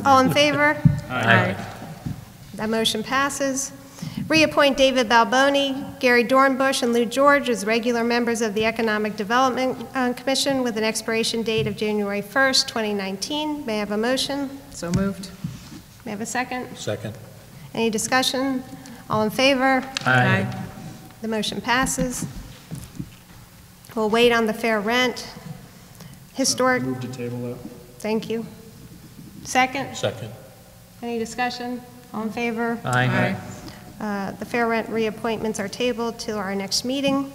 All in favor? Aye. That motion passes. Reappoint David Balboni, Gary Dornbush, and Lou George as regular members of the Economic Development Commission with an expiration date of January 1st, 2019. May I have a motion? So moved. May I have a second? Second. Any discussion? All in favor? Aye. The motion passes. We'll wait on the fair rent. Historic, Move to table that. thank you. Second? Second. Any discussion? All in favor? Aye. The fair rent reappointments are tabled to our next meeting.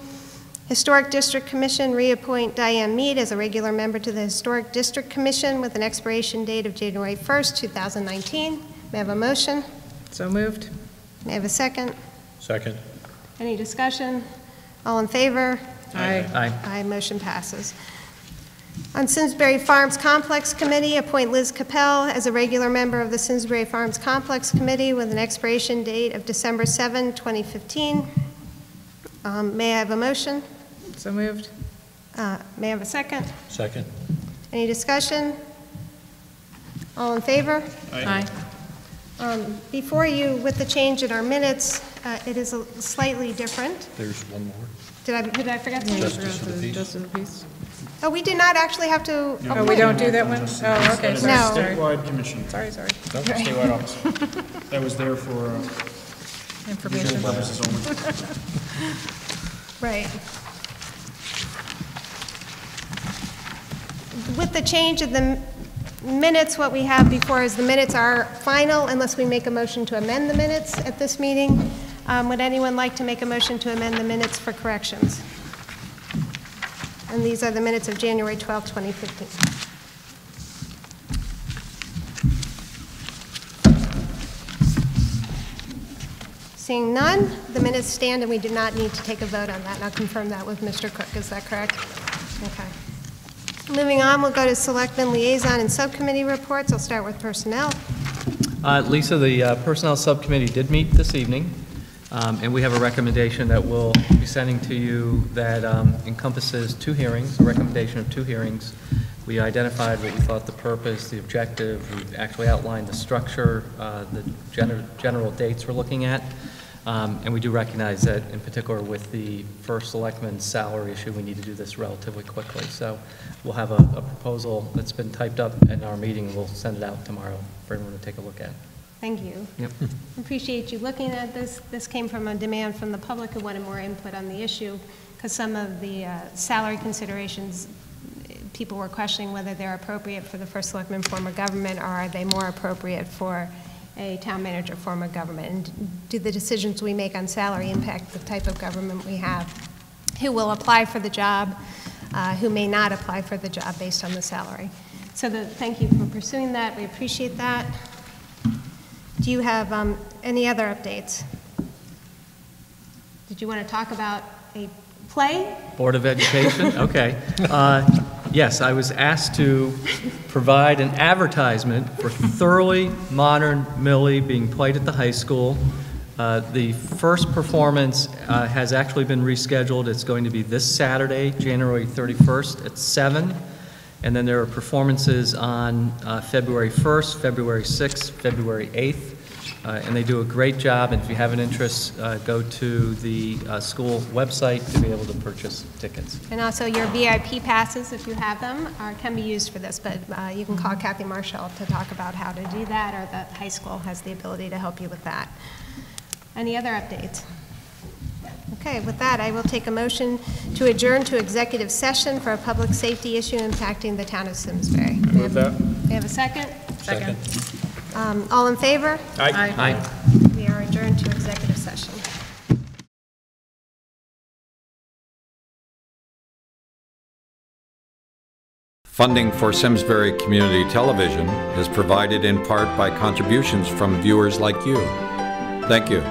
Historic District Commission, reappoint Diane Mead as a regular member to the Historic District Commission with an expiration date of January 1st, 2019. May I have a motion? So moved. May I have a second? Second. Any discussion? All in favor? Aye. Aye. Aye, motion passes. On Simsbury Farms Complex Committee, appoint Liz Capel as a regular member of the Simsbury Farms Complex Committee with an expiration date of December 7, 2015. May I have a motion? So moved. May I have a second? Second. Any discussion? All in favor? Aye. Before you, with the change in our minutes, it is slightly different. There's one more. Did I forget something? Justice of the peace. Justice of the peace. Oh, we did not actually have to. Oh, we appoint. don't do that one? Oh, okay. That is a No. statewide commission. Sorry, sorry. No, statewide office. That was there for Information. visual purposes only. Right. With the change of the minutes, what we have before is the minutes are final unless we make a motion to amend the minutes at this meeting. Would anyone like to make a motion to amend the minutes for corrections? And these are the minutes of January 12, 2015. Seeing none, the minutes stand, and we did not need to take a vote on that. And I'll confirm that with Mr. Cook. Is that correct? Okay. Moving on, we'll go to Selectmen Liaison and Subcommittee reports. I'll start with Personnel. Lisa, the Personnel Subcommittee did meet this evening, and we have a recommendation that we'll be sending to you that encompasses 2 hearings, a recommendation of 2 hearings. We identified what we thought the purpose, the objective. We actually outlined the structure, the general dates we're looking at. And we do recognize that, in particular, with the first selectman's salary issue, we need to do this relatively quickly. So we'll have a proposal that's been typed up in our meeting, and we'll send it out tomorrow for everyone to take a look at. Thank you. Yep. Appreciate you looking at this. This came from a demand from the public who wanted more input on the issue, because some of the salary considerations, people were questioning whether they're appropriate for the first selectman form of government, or are they more appropriate for a town manager form of government, and do the decisions we make on salary impact the type of government we have, who will apply for the job, who may not apply for the job based on the salary. So thank you for pursuing that. We appreciate that. Do you have any other updates? Did you want to talk about a play? Board of Education, okay. Yes, I was asked to provide an advertisement for Thoroughly Modern Millie being played at the high school. The first performance has actually been rescheduled. It's going to be this Saturday, January 31st at 7. And then there are performances on February 1st, February 6th, February 8th. And they do a great job. And if you have an interest, go to the school website to be able to purchase tickets. And also your VIP passes, if you have them, can be used for this, but you can call Kathy Marshall to talk about how to do that, or the high school has the ability to help you with that. Any other updates? Okay, with that, I will take a motion to adjourn to executive session for a public safety issue impacting the town of Simsbury. Move that. We have a second? Second. All in favor? Aye. Aye. We are adjourned to executive session. Funding for Simsbury Community Television is provided in part by contributions from viewers like you. Thank you.